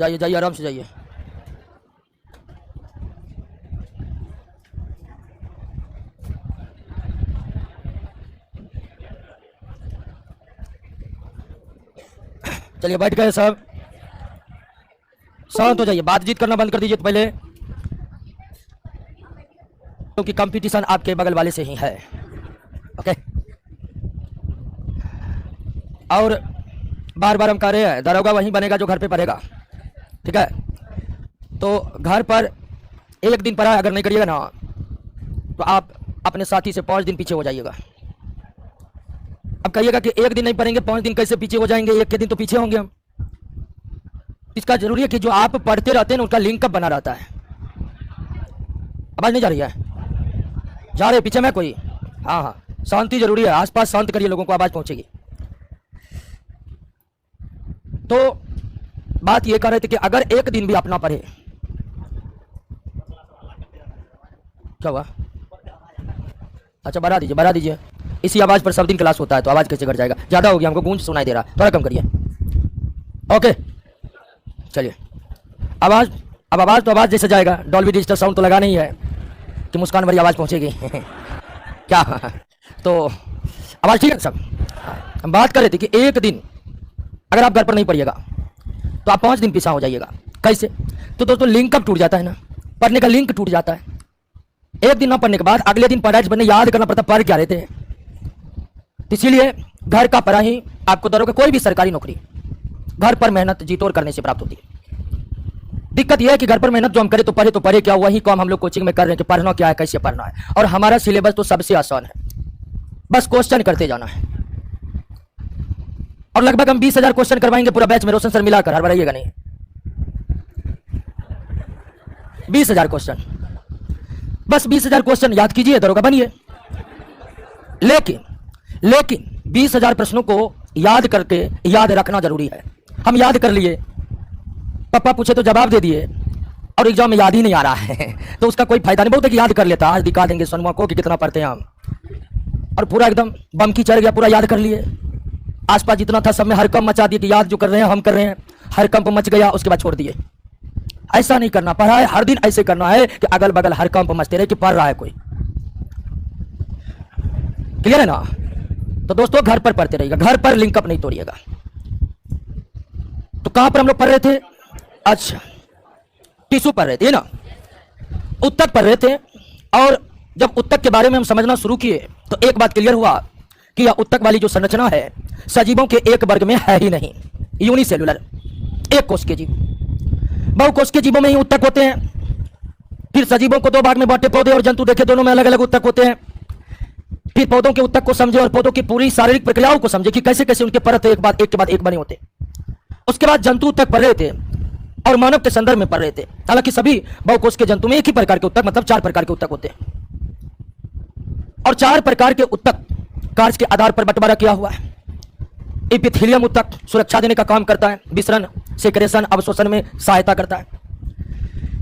जाइए जाइए, आराम से जाइए। चलिए बैठ गए साहब, शांत हो जाइए, बातचीत करना बंद कर दीजिए तो पहले, क्योंकि कंपटीशन आपके बगल वाले से ही है। ओके, और बार बार हम कह रहे हैं दरोगा वहीं बनेगा जो घर पे पढ़ेगा, ठीक है? तो घर पर एक दिन पढ़ा अगर नहीं करिएगा ना तो आप अपने साथी से 5 दिन पीछे हो जाइएगा। अब कहिएगा कि एक दिन नहीं पढ़ेंगे 5 दिन कैसे पीछे हो जाएंगे, एक के दिन तो पीछे होंगे हम। इसका जरूरी है कि जो आप पढ़ते रहते हैं ना उसका लिंक कब बना रहता है। आवाज नहीं जा रही है? जा रहे पीछे में कोई? हाँ हाँ, शांति जरूरी है, आसपास शांत करिए, लोगों को आवाज पहुंचेगी। तो बात ये कर रहे थे कि अगर एक दिन भी आप ना पढ़े, क्या हुआ? अच्छा बढ़ा दीजिए, बढ़ा दीजिए, इसी आवाज पर सब दिन क्लास होता है तो आवाज कैसे घट जाएगा? ज्यादा हो गया, हमको गूंज सुनाई दे रहा है, थोड़ा कम करिए। ओके चलिए, आवाज, अब आवाज तो आवाज जैसे जाएगा, डॉल्बी डिजिटल साउंड तो लगा नहीं है कि मुस्कान भरी आवाज पहुंचेगी क्या? तो आवाज ठीक है सब। हम बात कर रहे थे कि एक दिन अगर आप घर पर नहीं पढ़िएगा तो आप 5 दिन पीछा हो जाइएगा। कैसे? तो दोस्तों लिंक कब टूट जाता है ना, पढ़ने का लिंक टूट जाता है। एक दिन ना पढ़ने के बाद अगले दिन पढ़ाई बनने याद करना पड़ता, पढ़ क्या रहते हैं। इसीलिए घर का पढ़ा ही आपको दरोगा, कोई भी सरकारी नौकरी घर पर मेहनत जी तोड़ करने से प्राप्त होती है। दिक्कत यह है कि घर पर मेहनत जो हम करें तो पढ़े क्या, वही काम हम लोग कोचिंग में कर रहे हैं कि पढ़ना क्या है, कैसे पढ़ना है। और हमारा सिलेबस तो सबसे आसान है, बस क्वेश्चन करते जाना है। और लगभग हम 20,000 क्वेश्चन करवाएंगे पूरा बैच में, रोशन सर मिलाकर, हर बढ़ाइएगा नहीं, 20,000 क्वेश्चन, बस 20,000 क्वेश्चन याद कीजिए, दरोगा बनिए। लेकिन 20,000 प्रश्नों को याद करके याद रखना जरूरी है। हम याद कर लिए, पापा पूछे तो जवाब दे दिए और एग्जाम में याद ही नहीं आ रहा है तो उसका कोई फायदा नहीं। बहुत है कि याद कर लेता, आज दिखा देंगे सोनुआ को कि कितना पढ़ते हैं हम, और पूरा एकदम बम की चढ़ गया, पूरा याद कर लिए। आसपास जितना था सब में हरकंप मचा दिए कि याद जो कर रहे हैं हम कर रहे हैं, हरकंप मच गया, उसके बाद छोड़ दिए। ऐसा नहीं करना, पढ़ा है हर दिन ऐसे करना है कि अगल बगल हरकंप मचते रहे कि पढ़ रहा है कोई। क्लियर है ना? तो दोस्तों घर पर पढ़ते रहिएगा, घर पर लिंकअप नहीं तोड़िएगा। तो कहां पर हम लोग पढ़ रहे थे? अच्छा, टिश्यू पढ़ रहे थे ना, उत्तक पढ़ रहे थे। और जब उत्तक के बारे में हम समझना शुरू किए तो एक बात क्लियर हुआ कि यह उत्तक वाली जो संरचना है सजीवों के एक वर्ग में है ही नहीं, यूनिसेलुलर, एक कोश के जीव। बहुकोश के जीवों में ही उत्तक होते हैं। फिर सजीवों को 2 भाग में बांटे, पौधे और जंतु देखे, दोनों में अलग अलग उत्तक होते हैं। फिर पौधों के उत्तक को समझे और पौधों की पूरी शारीरिक प्रक्रियाओं को समझे कि कैसे कैसे उनके परत एक के बाद एक बने होते। उसके बाद जंतु उत्तक पढ़ रहे थे और मानव के संदर्भ में पढ़ रहे थे। हालांकि सभी बहुकोश के जंतु में एक ही प्रकार के उत्तक, मतलब 4 प्रकार के उत्तक होते हैं, और 4 प्रकार के उत्तक कार्य के आधार पर बंटवारा किया हुआ है। एपिथेलियम उत्तक सुरक्षा देने का काम करता है, विसरण, सेक्रेशन, अवशोषण में सहायता करता है।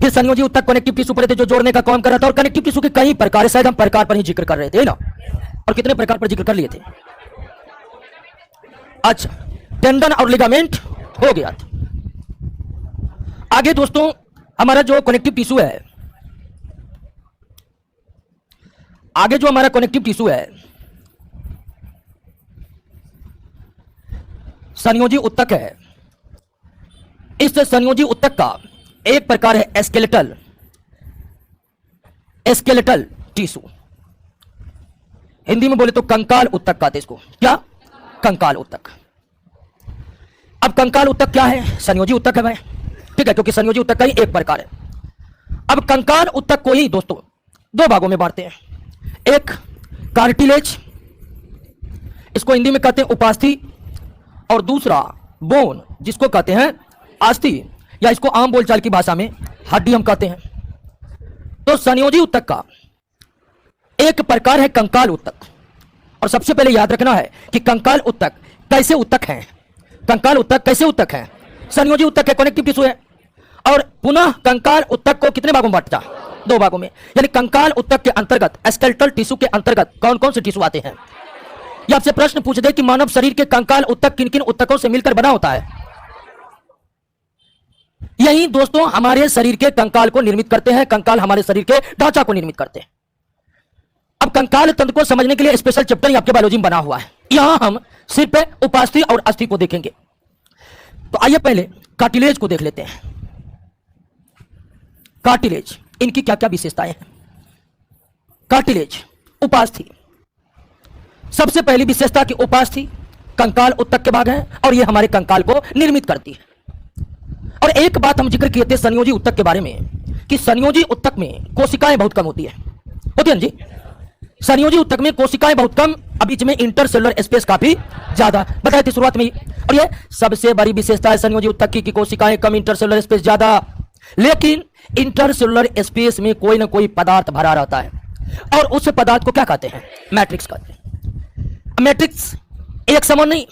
फिर संयोजी उत्तक कनेक्टिव टिश्यू पर थे जो जोड़ने का काम कर रहा था। और कनेक्टिव टिश्यू के कई प्रकार, शायद हम प्रकार पर ही जिक्र कर रहे थे ना, और कितने प्रकार पर जिक्र कर लिए थे। अच्छा, टेंडन और लिगामेंट हो गया था। आगे दोस्तों हमारा जो कनेक्टिव टिश्यू है, आगे जो हमारा कनेक्टिव टिश्यू है संयोजी उत्तक है। इस संयोजी उत्तक का एक प्रकार है स्केलेटल टिश्यू, हिंदी में बोले तो कंकाल उत्तक कहते हैं इसको। क्या? कंकाल उत्तक। अब कंकाल उत्तक क्या है? संयोजी उत्तक है भाई, ठीक है, क्योंकि संयोजी उत्तक का ही एक प्रकार है। अब कंकाल उत्तक को ही दोस्तों 2 भागों में बांटते हैं। एक कार्टिलेज, इसको हिंदी में कहते हैं उपास्थि, और दूसरा बोन, जिसको कहते हैं अस्थि, या इसको आम बोलचाल की भाषा में हड्डी हम कहते हैं। तो संयोजी उत्तक का एक प्रकार है कंकाल उत्तक। और सबसे पहले याद रखना है कि कंकाल उत्तक कैसे उत्तक हैं। कंकाल उत्तक कैसे उत्तक हैं? संयोजी उत्तक है, कनेक्टिव टिश्यू है। और पुनः कंकाल उत्तक को कितने भागों में बांटा? 2 भागों में। यानी कंकाल उत्तक के अंतर्गत, स्केलेटल टिश्यू के अंतर्गत कौन कौन से टिश्यू आते हैं? ये आपसे प्रश्न पूछ दे कि मानव शरीर के कंकाल उत्तक किन किन उत्तकों से मिलकर बना होता है? यही दोस्तों हमारे शरीर के कंकाल को निर्मित करते हैं, कंकाल हमारे शरीर के ढांचा को निर्मित करते हैं। अब कंकाल तंत्र को समझने के लिए स्पेशल चैप्टर आपके बायोलॉजी में बना हुआ है। यहां हम सिर्फ उपास्थि और अस्थि को देखेंगे। तो आइए पहले कार्टिलेज को देख लेते हैं। कार्टिलेज, इनकी क्या क्या विशेषताएं हैं। कार्टिलेज, उपास्थि। सबसे पहली विशेषता की उपास्थि कंकाल उत्तक के भाग हैं और ये हमारे कंकाल को निर्मित करती है। और एक बात हम जिक्र किए थे संयोजी उत्तक के बारे में कि संयोजी उत्तक में कोशिकाएं बहुत कम होती है ना जी। संयोजी उत्तक में कोशिकाएं बहुत कम, बीच में इंटरसेलुलर स्पेस काफी ज्यादा, बताए थे शुरुआत में ही। और ये सबसे बड़ी विशेषता है संयोजी उत्तक की कि कोशिकाएं कम, इंटरसेलुलर स्पेस ज्यादा। लेकिन इंटरसेलुलर स्पेस में कोई ना कोई पदार्थ भरा रहता है और उस पदार्थ को क्या कहते हैं? मैट्रिक्स कहते हैं। मैट्रिक्स एक समान नहीं,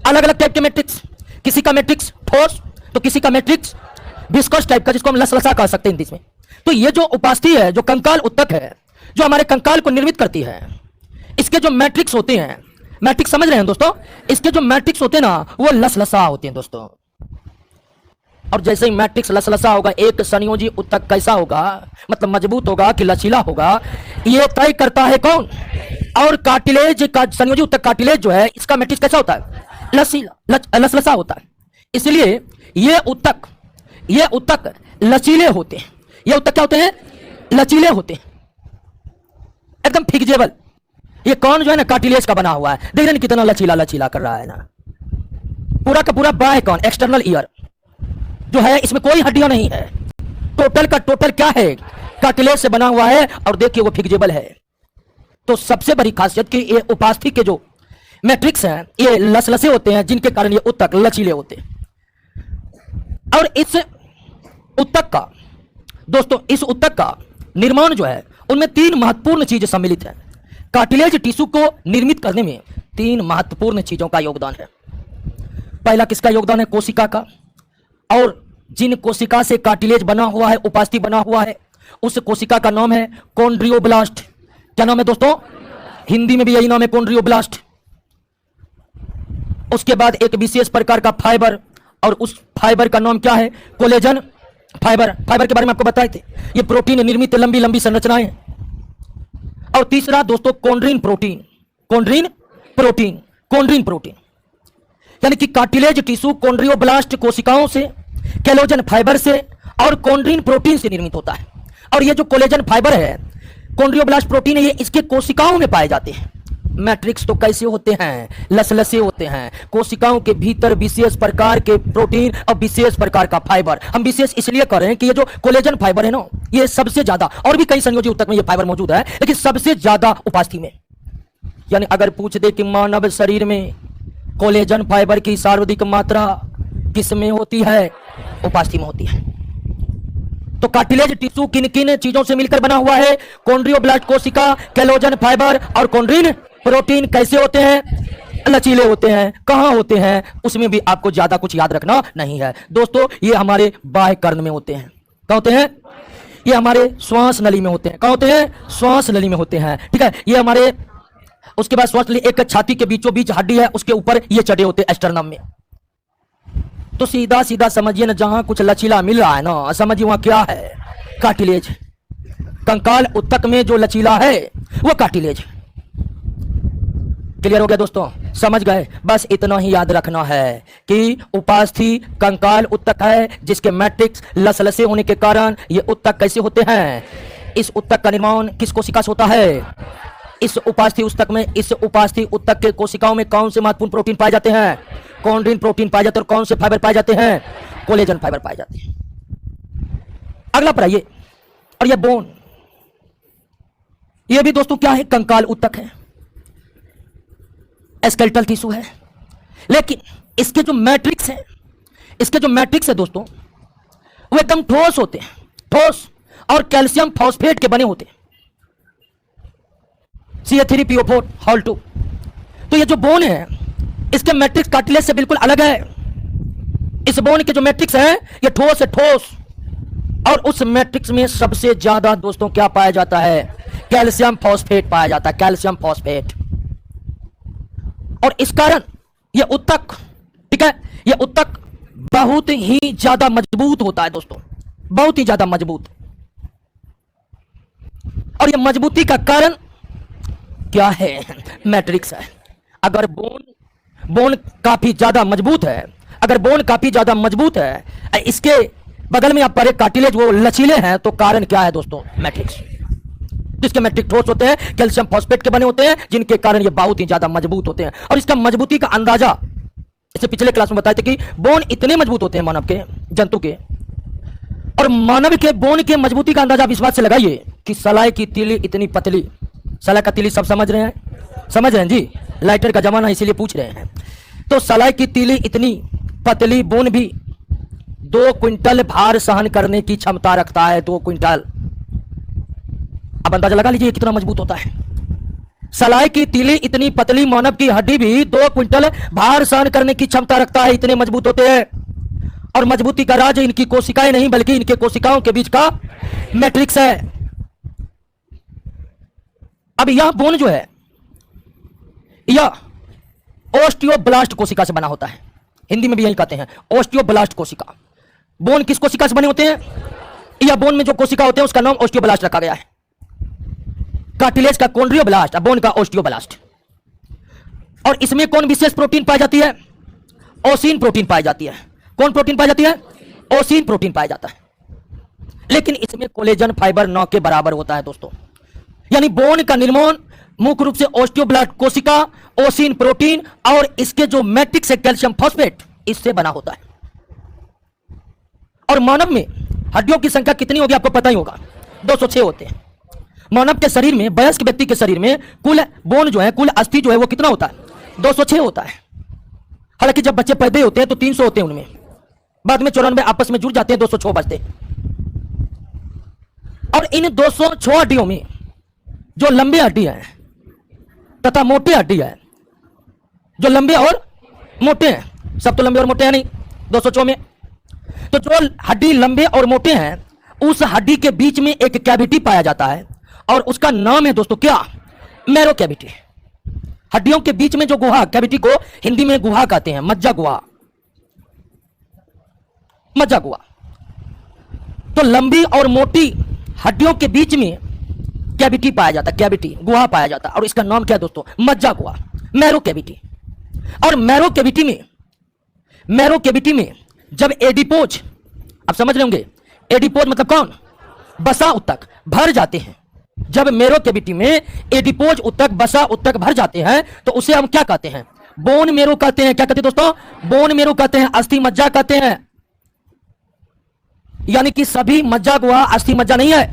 अलग अलग टाइप के मैट्रिक्स। किसी का मैट्रिक्स ठोस तो किसी का मैट्रिक्स विस्कोस टाइप का, जिसको हम लसलसा कह सकते हैं हिंदी में। तो ये जो उपास्थि है, जो कंकाल उत्तक है, जो हमारे कंकाल को निर्मित करती है, इसके जो मैट्रिक्स होते हैं, मैट्रिक्स समझ रहे हैं दोस्तों, इसके जो मैट्रिक्स होते हैं ना वो लसलसा होते हैं दोस्तों। और जैसे ही मैट्रिक्स लसलसा होगा, एक संयोजी उत्तक कैसा होगा, मतलब मजबूत होगा कि लचीला होगा, ये तय करता है कौन? और कार्टिलेज का संयोजी उत्तक कार्टिलेज जो है, इसका मैट्रिक्स कैसा होता है? लचीला, लसलसा होता है। इसलिए ये उत्तक लचीले होते हैं। ये उत्तक क्या होते हैं? लचीले होते हैं, एकदम फिक्जेबल। ये कौन जो है ना कार्टिलेज का बना हुआ है, देख रहे हैं कितना लचीला लचीला कर रहा है ना। पूरा का पूरा बाह्य कौन, एक्सटर्नल ईयर जो है, इसमें कोई हड्डियां नहीं है। टोटल का टोटल क्या है? कार्टिलेज से बना हुआ है। और देखिए वो फिक्जेबल है। तो सबसे बड़ी खासियत कि ये उपास्थि के जो मैट्रिक्स हैं ये लसलसे होते हैं, जिनके कारण ये उत्तक लचीले होते हैं। और इस उत्तक का दोस्तों, इस उत्तक का निर्माण जो है उनमें 3 महत्वपूर्ण चीजें सम्मिलित हैं। कार्टिलेज टिश्यू को निर्मित करने में 3 महत्वपूर्ण चीजों का योगदान है। पहला किसका योगदान है? कोशिका का। और जिन कोशिका से कार्टिलेज बना हुआ है, उपास्थि बना हुआ है, उस कोशिका का नाम है कॉन्ड्रियोब्लास्ट। क्या नाम है दोस्तों? हिंदी में भी यही नाम है, कॉन्ड्रियोब्लास्ट। उसके बाद एक विशेष प्रकार का फाइबर, और उस फाइबर का नाम क्या है? Collagen fibre. फाइबर के बारे में आपको बताए थे, ये प्रोटीन निर्मित लंबी लंबी संरचनाएं। और तीसरा दोस्तों chondrin protein. Chondrin protein, chondrin protein यानी कि कार्टिलेज टिश्यू कॉन्ड्रियोब्लास्ट कोशिकाओं से, कोलेजन फाइबर से और कॉन्ड्रिन प्रोटीन से निर्मित होता है। और ये जो कोलेजन फाइबर है, कॉन्ड्रियोब्लास्ट प्रोटीन है, ये इसके कोशिकाओं में पाए जाते हैं। मैट्रिक्स तो कैसे होते हैं? लसलसे होते हैं। कोशिकाओं के भीतर विशेष प्रकार के प्रोटीन और विशेष प्रकार का फाइबर। हम विशेष इसलिए कर रहे हैं कि ये जो कोलेजन फाइबर है ना, ये सबसे ज्यादा, और भी कई संयोजी उत्तक में ये फाइबर मौजूद है, लेकिन सबसे ज्यादा उपास्थि में। यानी अगर पूछ दे कि मानव शरीर में कोलेजन फाइबर की सर्वाधिक मात्रा किस में होती है? उपास्थि में होती है। तो कार्टिलेज टिश्यू किन किन चीजों से मिलकर बना हुआ है? कॉन्ड्रियोब्लास्ट कोशिका, कोलेजन फाइबर और कॉन्ड्रिन प्रोटीन। कैसे होते हैं? लचीले होते हैं। कहां होते हैं? उसमें भी आपको ज्यादा कुछ याद रखना नहीं है दोस्तों। ये हमारे बाह्य कर्ण में होते हैं। कहां होते हैं? ये हमारे श्वास नली में होते हैं। कहां होते हैं? श्वास नली में होते हैं, ठीक है। ये हमारे, उसके बाद श्वास नली, एक छाती के बीचों बीच हड्डी है, उसके ऊपर ये चढ़े होते हैं एस्टर्नम में। तो सीधा सीधा समझिए ना, जहां कुछ लचीला मिल रहा है ना, समझिए वहां क्या है? कार्टिलेज। कंकाल उत्तक में जो लचीला है वो कार्टिलेज। क्लियर हो गया दोस्तों? समझ गए? बस इतना ही याद रखना है कि उपास्थि कंकाल उत्तक है, जिसके मैट्रिक्स लसलसे होने के कारण ये उत्तक कैसे होते हैं। इस उत्तक का निर्माण किस कोशिका से होता है? इस उपास्थि उत्तक में, इस उपास्थि उत्तक के कोशिकाओं में कौन से महत्वपूर्ण प्रोटीन पाए जाते हैं? कॉन्ड्रिन प्रोटीन पाए जाते हैं। और कौन से फाइबर पाए जाते हैं? कोलेजन फाइबर पाए जाते हैं। अगला पढ़ाइए। और ये बोन, ये भी दोस्तों क्या है? कंकाल उत्तक है, स्केलेटल टिश्यू है। लेकिन इसके जो मैट्रिक्स है, इसके जो मैट्रिक्स है दोस्तों, वो एकदम ठोस होते हैं, ठोस और कैल्शियम फॉस्फेट के बने होते हैं, CH3PO4 हॉल 2। तो ये जो बोन है, इसके मैट्रिक्स कार्टिलेज से बिल्कुल अलग है। इस बोन के जो मैट्रिक्स है ये ठोस है, ठोस। और उस मैट्रिक्स में सबसे ज्यादा दोस्तों क्या पाया जाता है? कैल्शियम फॉस्फेट पाया जाता है, कैल्शियम फॉस्फेट। और इस कारण ये उत्तक, ठीक है, ये उत्तक बहुत ही ज्यादा मजबूत होता है दोस्तों, बहुत ही ज्यादा मजबूत। और ये मजबूती का कारण क्या है? मैट्रिक्स है। अगर बोन काफी ज्यादा मजबूत है, अगर बोन काफी ज्यादा मजबूत है, इसके बगल में आप परे कार्टिलेज वो लचीले हैं, तो कारण क्या है दोस्तों? मैट्रिक्स। जिसके मैट्रिक ठोस होते हैं, कैल्शियम फॉस्फेट के बने होते हैं, जिनके कारण ये बहुत ही ज्यादा मजबूत होते हैं। और इसका मजबूती का अंदाजा इसे पिछले क्लास में बताए थे कि बोन इतने मजबूत होते हैं मानव के, जंतु के, और मानव के बोन के मजबूती का अंदाजा इस बात से लगाइए कि सलाई की तीली इतनी पतली। सलाई का तीली सब समझ रहे हैं? समझ रहे हैं जी, लाइटर का जमाना इसीलिए पूछ रहे हैं। तो सलाई की तीली इतनी पतली बोन भी 2 क्विंटल भार सहन करने की क्षमता रखता है। 2 क्विंटल। अब अंदाजा लगा लीजिए कितना मजबूत होता है। सलाई की तीली इतनी पतली मानव की हड्डी भी 2 क्विंटल भार सहन करने की क्षमता रखता है। इतने मजबूत होते हैं। और मजबूती का राज इनकी कोशिकाएं नहीं, बल्कि इनके कोशिकाओं के बीच का मैट्रिक्स है। अब यह बोन जो है, यह ओस्टियोब्लास्ट कोशिका से बना होता है। हिंदी में भी यही कहते हैं, ओस्टियोब्लास्ट कोशिका। बोन किस कोशिका से बने होते हैं? यह बोन में जो कोशिका होते हैं उसका नाम ओस्टियोब्लास्ट रखा गया है। कार्टिलेज का कॉन्ड्रियोब्लास्ट, बोन का ओस्टियोब्लास्ट। और इसमें कौन विशेष प्रोटीन पाई जाती है? ओसिन प्रोटीन पाई जाती है। कौन प्रोटीन पाई जाती है? ओसिन प्रोटीन पाया जाता है। लेकिन इसमें कोलेजन फाइबर 9 के बराबर होता है दोस्तों। यानी बोन का निर्माण मुख्य रूप से ओस्टियोब्लास्ट कोशिका, ओसिन प्रोटीन और इसके जो मैट्रिक्स है कैल्शियम फॉस्फेट, इससे बना होता है। और मानव में हड्डियों की संख्या कितनी होगी आपको पता ही होगा, 206 होते हैं। मानव के शरीर में, वयस्क व्यक्ति के शरीर में कुल बोन जो है, कुल अस्थि जो है वो कितना होता है? 206 होता है। हालांकि जब बच्चे पैदा होते हैं तो 300 होते हैं उनमें, बाद में 94 आपस में जुड़ जाते हैं, 206 बचते हैं। और इन 206 हड्डियों में जो लंबे हड्डी है तथा मोटे हड्डी है, जो लंबे और मोटे हैं, सब तो लंबे और मोटे हैं नहीं 206 में, तो जो हड्डी लंबे और मोटे हैं उस हड्डी के बीच में एक कैविटी पाया जाता है और उसका नाम है दोस्तों क्या? Marrow cavity. हड्डियों के बीच में जो गुहा, कैविटी को हिंदी में गुहा कहते हैं, मज्जा गुहा, मज्जा गुहा। तो लंबी और मोटी हड्डियों के बीच में कैविटी पाया जाता है, कैविटी गुहा पाया जाता है, और इसका नाम क्या है दोस्तों? मज्जा गुहा, मैरो कैविटी। और मैरो कैविटी में जब एडिपोज, आप समझ रहे होंगे, एडिपोज मतलब कौन? बसा उत्तक भर जाते हैं। जब मैरो कैविटी में एडिपोज उत्तक, बसा उत्तक भर जाते हैं तो उसे हम क्या कहते हैं? बोन मैरो कहते हैं। क्या कहते हैं दोस्तों? बोन मैरो कहते हैं, अस्थि मज्जा कहते हैं। यानी कि सभी मज्जा गुहा अस्थि मज्जा नहीं है,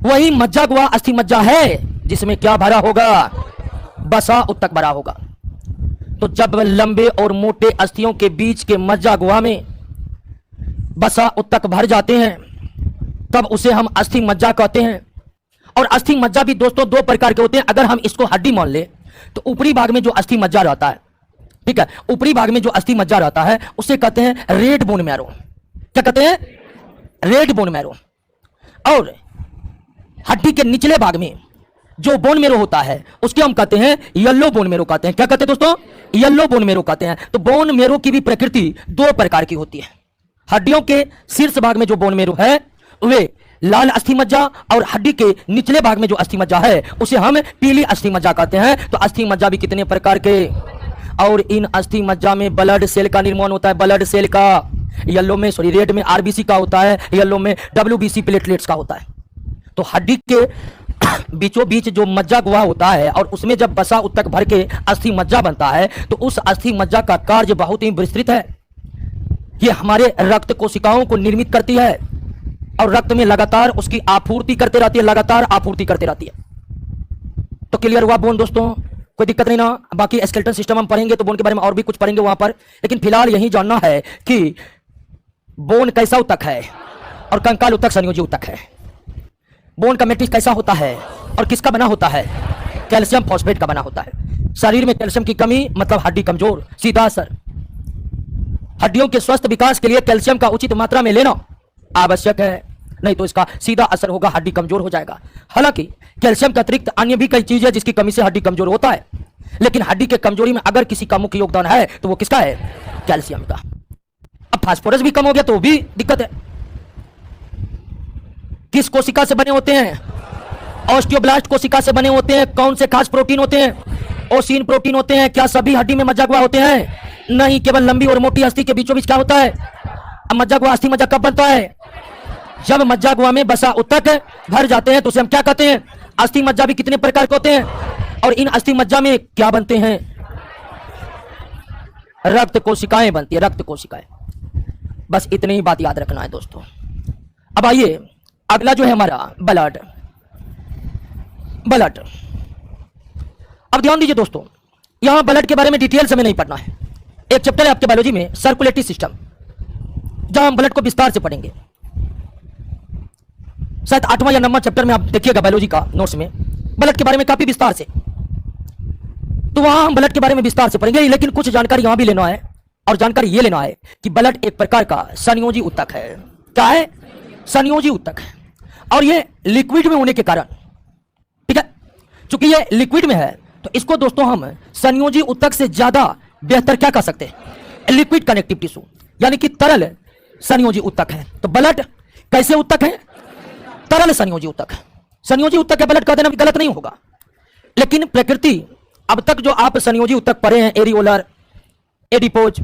वही मज्जा गुहा अस्थि मज्जा है जिसमें क्या भरा होगा? बसा उत्तक भरा होगा। तो जब लंबे और मोटे अस्थियों के बीच के मज्जा गुहा में बसा उत्तक भर जाते हैं तब उसे हम अस्थि मज्जा कहते हैं। और अस्थि मज्जा भी दोस्तों 2 प्रकार के होते हैं। अगर हम इसको हड्डी मान ले तो ऊपरी भाग में जो अस्थि मज्जा रहता है, ठीक है, ऊपरी भाग में जो अस्थि मज्जा रहता है उसे कहते हैं रेड बोन मैरो। क्या कहते हैं? Red bone marrow. और हड्डी के निचले भाग में जो बोन मैरो होता है उसके हम कहते हैं येलो बोन मैरो कहते हैं। क्या कहते हैं दोस्तों? येलो बोन मैरो कहते हैं। तो बोन मैरो की भी प्रकृति 2 प्रकार की होती है। हड्डियों के शीर्ष भाग में जो बोन मैरो है वे लाल अस्थि मज्जा, और हड्डी के निचले भाग में जो अस्थि मज्जा है उसे हम पीली अस्थि मज्जा कहते हैं। तो अस्थि मज्जा भी कितने प्रकार के? और इन अस्थि मज्जा में ब्लड सेल का निर्माण होता है, ब्लड सेल का। येलो में, सॉरी, रेड में आरबीसी का होता है, येलो में डब्ल्यूबीसी प्लेटलेट्स का होता है। तो हड्डी के बीचों बीच जो मज्जा गुहा होता है और उसमें जब बसा उत्तक भर के अस्थि मज्जा बनता है तो उस अस्थि मज्जा का कार्य बहुत ही विस्तृत है। ये हमारे रक्त कोशिकाओं को निर्मित करती है और रक्त में लगातार उसकी आपूर्ति करते रहती है, लगातार आपूर्ति करते रहती है। तो क्लियर हुआ बोन दोस्तों? कोई दिक्कत नहीं ना? बाकी स्केलेटन सिस्टम हम पढ़ेंगे तो बोन के बारे में और भी कुछ पढ़ेंगे वहां पर, लेकिन फिलहाल यही जानना है कि बोन कैसा उत्तक है और कंकाल उत्तक संयोजी उत्तक है। बोन का मैट्रिक्स कैसा होता है और किसका बना होता है? कैल्शियम फॉस्फेट का बना होता है। शरीर में कैल्शियम की कमी मतलब हड्डी कमजोर, सीधा असर। हड्डियों के स्वस्थ विकास के लिए कैल्शियम का उचित मात्रा में लेना आवश्यक है, नहीं तो इसका सीधा असर होगा, हड्डी कमजोर हो जाएगा। हालांकि कैल्शियम के अतिरिक्त अन्य भी कई चीजें जिसकी कमी से हड्डी कमजोर होता है, लेकिन हड्डी के कमजोरी में अगर किसी का मुख्य योगदान है तो वो किसका है? कैल्शियम का। फास्फोरस भी कम हो गया तो भी दिक्कत है। किस कोशिका से बने होते हैं? ऑस्टियोब्लास्ट कोशिका से बने होते हैं। कौन से खास प्रोटीन होते हैं? ओसिन प्रोटीन होते हैं। क्या सभी हड्डी में मज्जा होते हैं? नहीं, केवल लंबी और मोटी अस्थि के बीचों बीच क्या होता है? अब मज्जा अस्थि मज्जा कब बनता है? जब मज्जा गुहा में बसा ऊतक भर जाते हैं तो उसे हम क्या कहते हैं? अस्थि मज्जा भी कितने प्रकार के होते हैं? और इन अस्थि मज्जा में क्या बनते हैं? रक्त कोशिकाएं बनती है, रक्त कोशिकाएं। बस इतनी ही बात याद रखना है दोस्तों। अब आइए अगला जो है हमारा ब्लड। ब्लड, अब ध्यान दीजिए दोस्तों, यहां ब्लड के बारे में डिटेल से हमें नहीं पढ़ना है। एक चैप्टर है आपके बायोलॉजी में सर्कुलेटरी सिस्टम, जहां हम ब्लड को विस्तार से पढ़ेंगे। शायद 8वां या 9वां चैप्टर में आप देखिएगा बायोलॉजी का नोट्स में ब्लड के बारे में काफी विस्तार से, तो वहां हम ब्लड के बारे में विस्तार से पढ़ेंगे। लेकिन कुछ जानकारी यहां भी लेना है, और जानकारी ये लेना है कि ब्लड एक प्रकार का संयोजी ऊतक है। क्या है? संयोजी ऊतक है। और ये लिक्विड में होने के कारण, ठीक है, चूंकि ये लिक्विड में है तो इसको दोस्तों हम संयोजी ऊतक से ज्यादा बेहतर क्या कह सकते हैं? लिक्विड कनेक्टिव टिश्यू, यानी कि तरल संयोजी ऊतक है। तो ब्लड कैसे ऊतक है? तरल संयोजी ऊतक है। संयोजी ऊतक है ब्लड कह देना भी गलत नहीं होगा। लेकिन प्रकृति, अब तक जो आप संयोजी ऊतक पढ़े हैं, areolar, adipose,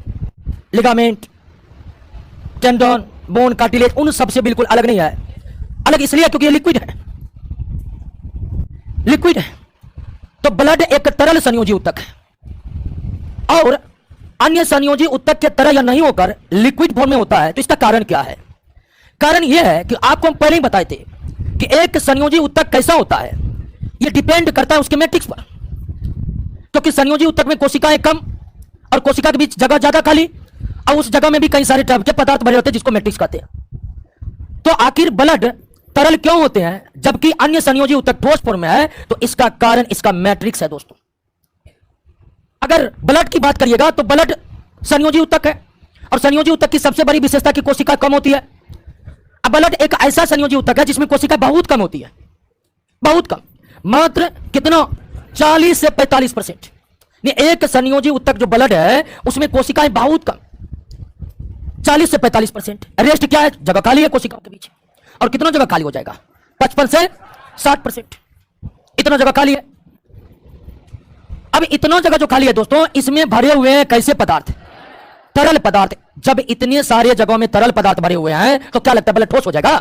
ligament, tendon, bone, cartilage, उन सबसे बिल्कुल अलग नहीं है। अलग इसलिए क्योंकि ये लिक्विड है, लिक्विड है। तो ब्लड एक तरल संयोजी ऊतक है और अन्य संयोजी ऊतक के तरह या नहीं होकर लिक्विड फॉर्म में होता है। तो इसका कारण क्या है? कारण यह है कि आपको हम पहले ही बताए थे कि एक संयोजी ऊतक कैसा होता है, यह डिपेंड करता है उसके मैट्रिक्स पर। क्योंकि संयोजी ऊतक में कोशिकाएं कम और कोशिका के बीच जगह ज्यादा खाली, और उस जगह में भी कई सारे द्रव के पदार्थ भरे होते हैं जिसको मैट्रिक्स कहते हैं। तो आखिर ब्लड तरल क्यों होते हैं जबकि अन्य संयोजी ऊतक ठोस फॉर्म में है? तो इसका कारण इसका मैट्रिक्स है दोस्तों। अगर ब्लड की बात करिएगा तो ब्लड संयोजी ऊतक है, और संयोजी ऊतक की सबसे बड़ी विशेषता की कोशिका कम होती है। अब ब्लड एक ऐसा संयोजी ऊतक है जिसमें कोशिका बहुत कम होती है, बहुत कम, मात्र कितना? 40 से 45%। एक संयोजी ऊतक जो ब्लड है उसमें कोशिकाएं बहुत कम, 40 से 45%। रेस्ट क्या है? जगह खाली है कोशिकाओं के बीच। और कितना जगह खाली हो जाएगा? 55 से 60%, इतना जगह खाली है। अब इतना जगह जो खाली है दोस्तों, इसमें भरे हुए हैं कैसे पदार्थ? तरल पदार्थ। जब इतने सारे जगहों में तरल पदार्थ भरे हुए हैं तो क्या लगता है ब्लड ठोस हो जाएगा?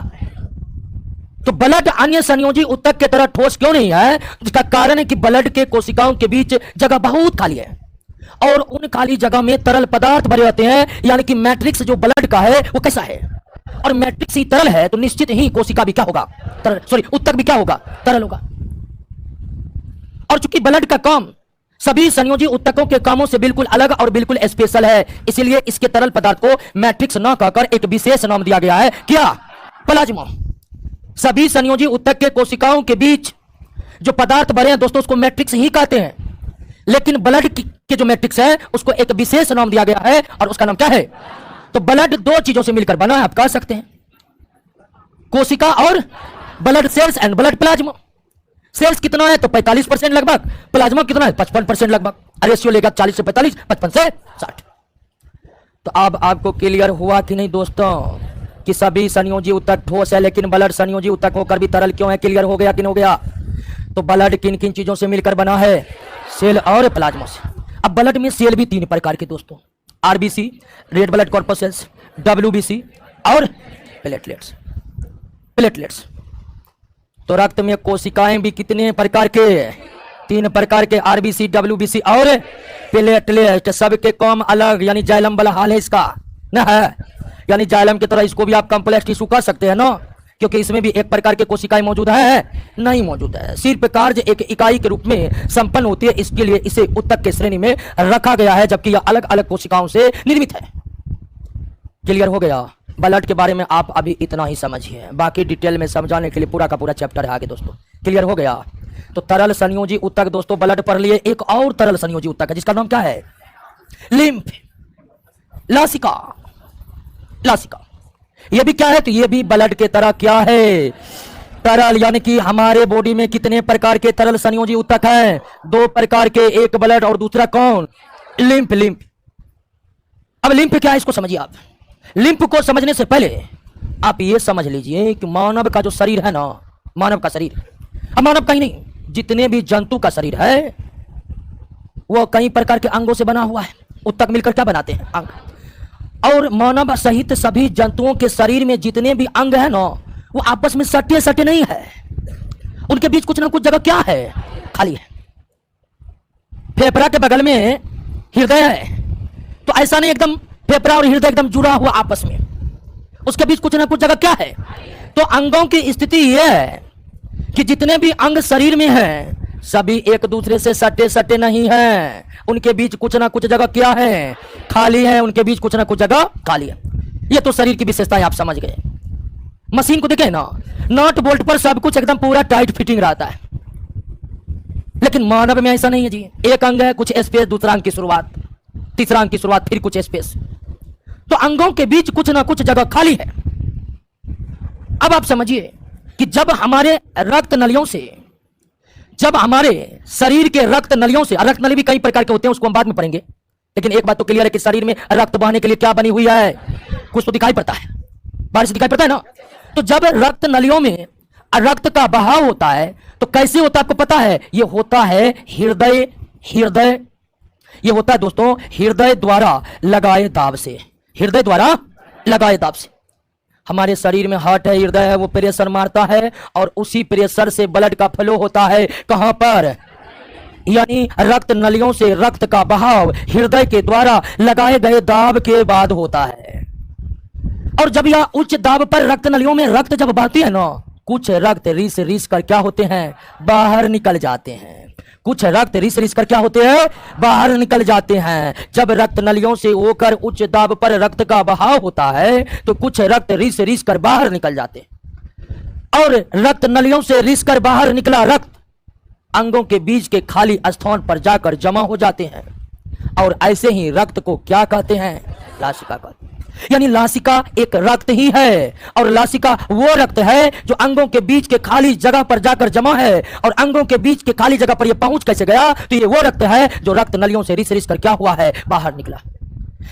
तो ब्लड अन्य संयोजी ऊतक के तरह ठोस क्यों नहीं है? इसका कारण है कि ब्लड के कोशिकाओं के बीच जगह बहुत खाली है और उन खाली जगह में तरल पदार्थ भरे होते हैं। यानी कि मैट्रिक्स जो ब्लड का है वो कैसा है? और मैट्रिक्स ही तरल है तो निश्चित ही कोशिका भी क्या होगा? तरल, सॉरी, ऊतक भी क्या होगा? तरल होगा। और चूंकि ब्लड का काम सभी संयोजी ऊतकों के कामों से बिल्कुल अलग और बिल्कुल स्पेशल है, इसलिए इसके तरल पदार्थ को मैट्रिक्स न कहकर एक विशेष नाम दिया गया है। क्या? प्लाज्मा। सभी संयोजी ऊतक के कोशिकाओं के बीच जो पदार्थ भरे हैं दोस्तों उसको मैट्रिक्स ही कहते हैं, लेकिन ब्लड के जो मैट्रिक्स है उसको एक विशेष नाम दिया गया है और उसका नाम क्या है? तो ब्लड दो चीजों से मिलकर बना है, आप कह सकते हैं, कोशिका और blood cells and blood plasma. Cells कितना है? तो 45% लगभग। प्लाज्मा कितना है? 55% लगभग। रेशियो लेगा 40 से 45, 55 से 60। तो अब आपको क्लियर हुआ कि नहीं दोस्तों कि सभी संयोजी ऊतक ठोस है लेकिन ब्लड संयोजी ऊतक होकर भी तरल क्यों है? क्लियर हो गया कि नहीं हो गया? तो ब्लड किन किन चीजों से मिलकर बना है? सेल और प्लाज्मा से। अब ब्लड में सेल भी 3 प्रकार के दोस्तों, RBC, red blood corpuscles, WBC और प्लेटलेट्स। प्लेटलेट्स। तो रक्त में कोशिकाएं भी कितने प्रकार के? 3 प्रकार के, आरबीसी, डब्ल्यूबीसी और प्लेटलेट। सबके काम अलग, यानी जाइलम वाला हाल है इसका ना है। यानी जाइलम की तरह इसको भी आप कॉम्प्लेक्स टिश्यू कह सकते हैं ना, क्योंकि इसमें भी एक प्रकार के कोशिकाएं मौजूद है? नहीं मौजूद है। सिर्फ कार्य एक इकाई के रूप में संपन्न होती है, इसके लिए इसे ऊतक के श्रेणी में रखा गया है, जबकि यह अलग अलग कोशिकाओं से निर्मित है। क्लियर हो गया? ब्लड के बारे में आप अभी इतना ही समझिए, बाकी डिटेल में समझाने के लिए पूरा का पूरा चैप्टर है आगे दोस्तों। क्लियर हो गया? तो तरल संयोजी ऊतक दोस्तों ब्लड पर लिए एक और तरल संयोजी ऊतक है जिसका नाम क्या है? लिम्फ, लासिका। लासिका ये भी क्या है? तो ये भी ब्लड के तरह क्या है? तरल। यानी कि हमारे बॉडी में कितने प्रकार के तरल संयोजी ऊतक हैं? 2 प्रकार के, एक ब्लड और दूसरा कौन? लिम्फ। लिम्फ। अब लिम्फ क्या है इसको समझिए आप। लिम्फ को समझने से पहले आप ये समझ लीजिए कि मानव का जो शरीर है ना, मानव का शरीर, अब मानव का ही नहीं, जितने भी जंतु का शरीर है वो कई प्रकार के अंगों से बना हुआ है। उत्तक मिलकर क्या बनाते हैं? अंग। और मानव सहित सभी जंतुओं के शरीर में जितने भी अंग है ना, वो आपस में सटे सटे नहीं है, उनके बीच कुछ ना कुछ जगह क्या है? खाली है। फेफड़ा के बगल में हृदय है, तो ऐसा नहीं एकदम फेफड़ा और हृदय एकदम जुड़ा हुआ आपस में, उसके बीच कुछ ना कुछ जगह क्या है? तो अंगों की स्थिति यह है कि जितने भी अंग शरीर में हैं सभी एक दूसरे से सटे सटे नहीं हैं, उनके बीच कुछ ना कुछ जगह क्या है? खाली है, उनके बीच कुछ ना कुछ जगह खाली है। ये तो शरीर की विशेषता है, आप समझ गए। मशीन को देखें ना, नट बोल्ट पर सब कुछ एकदम पूरा टाइट फिटिंग रहता है, लेकिन मानव में ऐसा नहीं है जी। एक अंग है, कुछ स्पेस, दूसरा अंग की शुरुआत, तीसरा अंग की शुरुआत, फिर कुछ स्पेस, तो अंगों के बीच कुछ ना कुछ जगह खाली है। अब आप समझिए कि जब हमारे रक्त नलियों से, जब हमारे शरीर के रक्त नलियों से, रक्त नली भी कई प्रकार के होते हैं, उसको हम बाद में पढ़ेंगे, लेकिन एक बात तो क्लियर है कि शरीर में रक्त बहने के लिए क्या बनी हुई है? कुछ तो दिखाई पड़ता है, बाहर से दिखाई पड़ता है ना। तो जब रक्त नलियों में रक्त का बहाव होता है तो कैसे होता है आपको पता है? ये होता है हृदय, हृदय, ये होता है दोस्तों हृदय द्वारा लगाए दाब से, हृदय द्वारा लगाए दाब से। हमारे शरीर में हार्ट है, हृदय है, वो प्रेशर मारता है और उसी प्रेशर से ब्लड का फ्लो होता है। कहां पर? यानी रक्त नलियों से रक्त का बहाव हृदय के द्वारा लगाए गए दाब के बाद होता है। और जब यह उच्च दाब पर रक्त नलियों में रक्त जब बहती है ना, कुछ रक्त रिस रिस कर क्या होते हैं? बाहर निकल जाते हैं। कुछ रक्त रिस रिस कर क्या होते हैं? बाहर निकल जाते हैं। जब रक्त नलियों से होकर उच्च दाब पर रक्त का बहाव होता है तो कुछ रक्त रिस रिस कर बाहर निकल जाते हैं। और रक्त नलियों से रिस कर बाहर निकला रक्त अंगों के बीच के खाली स्थान पर जाकर जमा हो जाते हैं, और ऐसे ही रक्त को क्या कहते हैं? लासिका कहते हैं। यानी लासिका एक रक्त ही है, और लासिका वो रक्त है जो अंगों के बीच के खाली जगह पर जाकर जमा है। और अंगों के बीच के खाली जगह पर ये पहुंच कैसे गया? तो ये वो रक्त है जो रक्त नलियों से रिस रिस कर क्या हुआ है? बाहर निकला।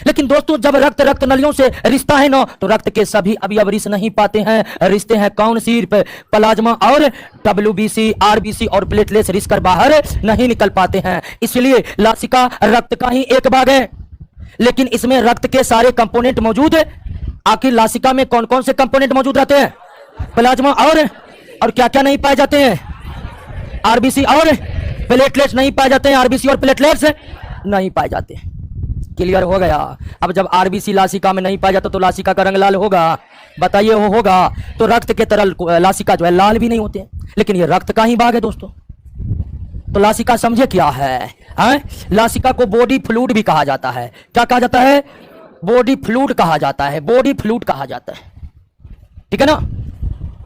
लेकिन दोस्तों जब रक्त नलियों से रिश्ता है ना, तो रक्त के सभी अवयव रिस नहीं पाते हैं। रिश्ते हैं कौन? सिर्फ प्लाज्मा और WBC, RBC और प्लेटलेट्स रिस कर बाहर नहीं निकल पाते हैं। इसलिए लासिका रक्त का ही एक भाग है, लेकिन इसमें रक्त के सारे कंपोनेंट मौजूद है। आखिर लासिका में कौन कौन से कंपोनेंट मौजूद रहते हैं? प्लाज्मा और क्या क्या नहीं पाए जाते हैं? RBC और प्लेटलेट्स नहीं पाए जाते हैं। RBC और प्लेटलेट्स नहीं पाए जाते हैं। क्लियर हो गया? अब जब RBC लासिका में नहीं पाया जाता तो लासिका का रंग लाल होगा? बताइए होगा? तो रक्त के तरह लासिका जो है लाल भी नहीं होते, लेकिन ये रक्त का ही भाग है दोस्तों। तो लासिका समझे क्या है? लासिका को बॉडी फ्लूइड भी कहा जाता है। क्या कहा जाता है? बॉडी फ्लूइड कहा जाता है, बॉडी फ्लूइड कहा जाता है। ठीक है ना?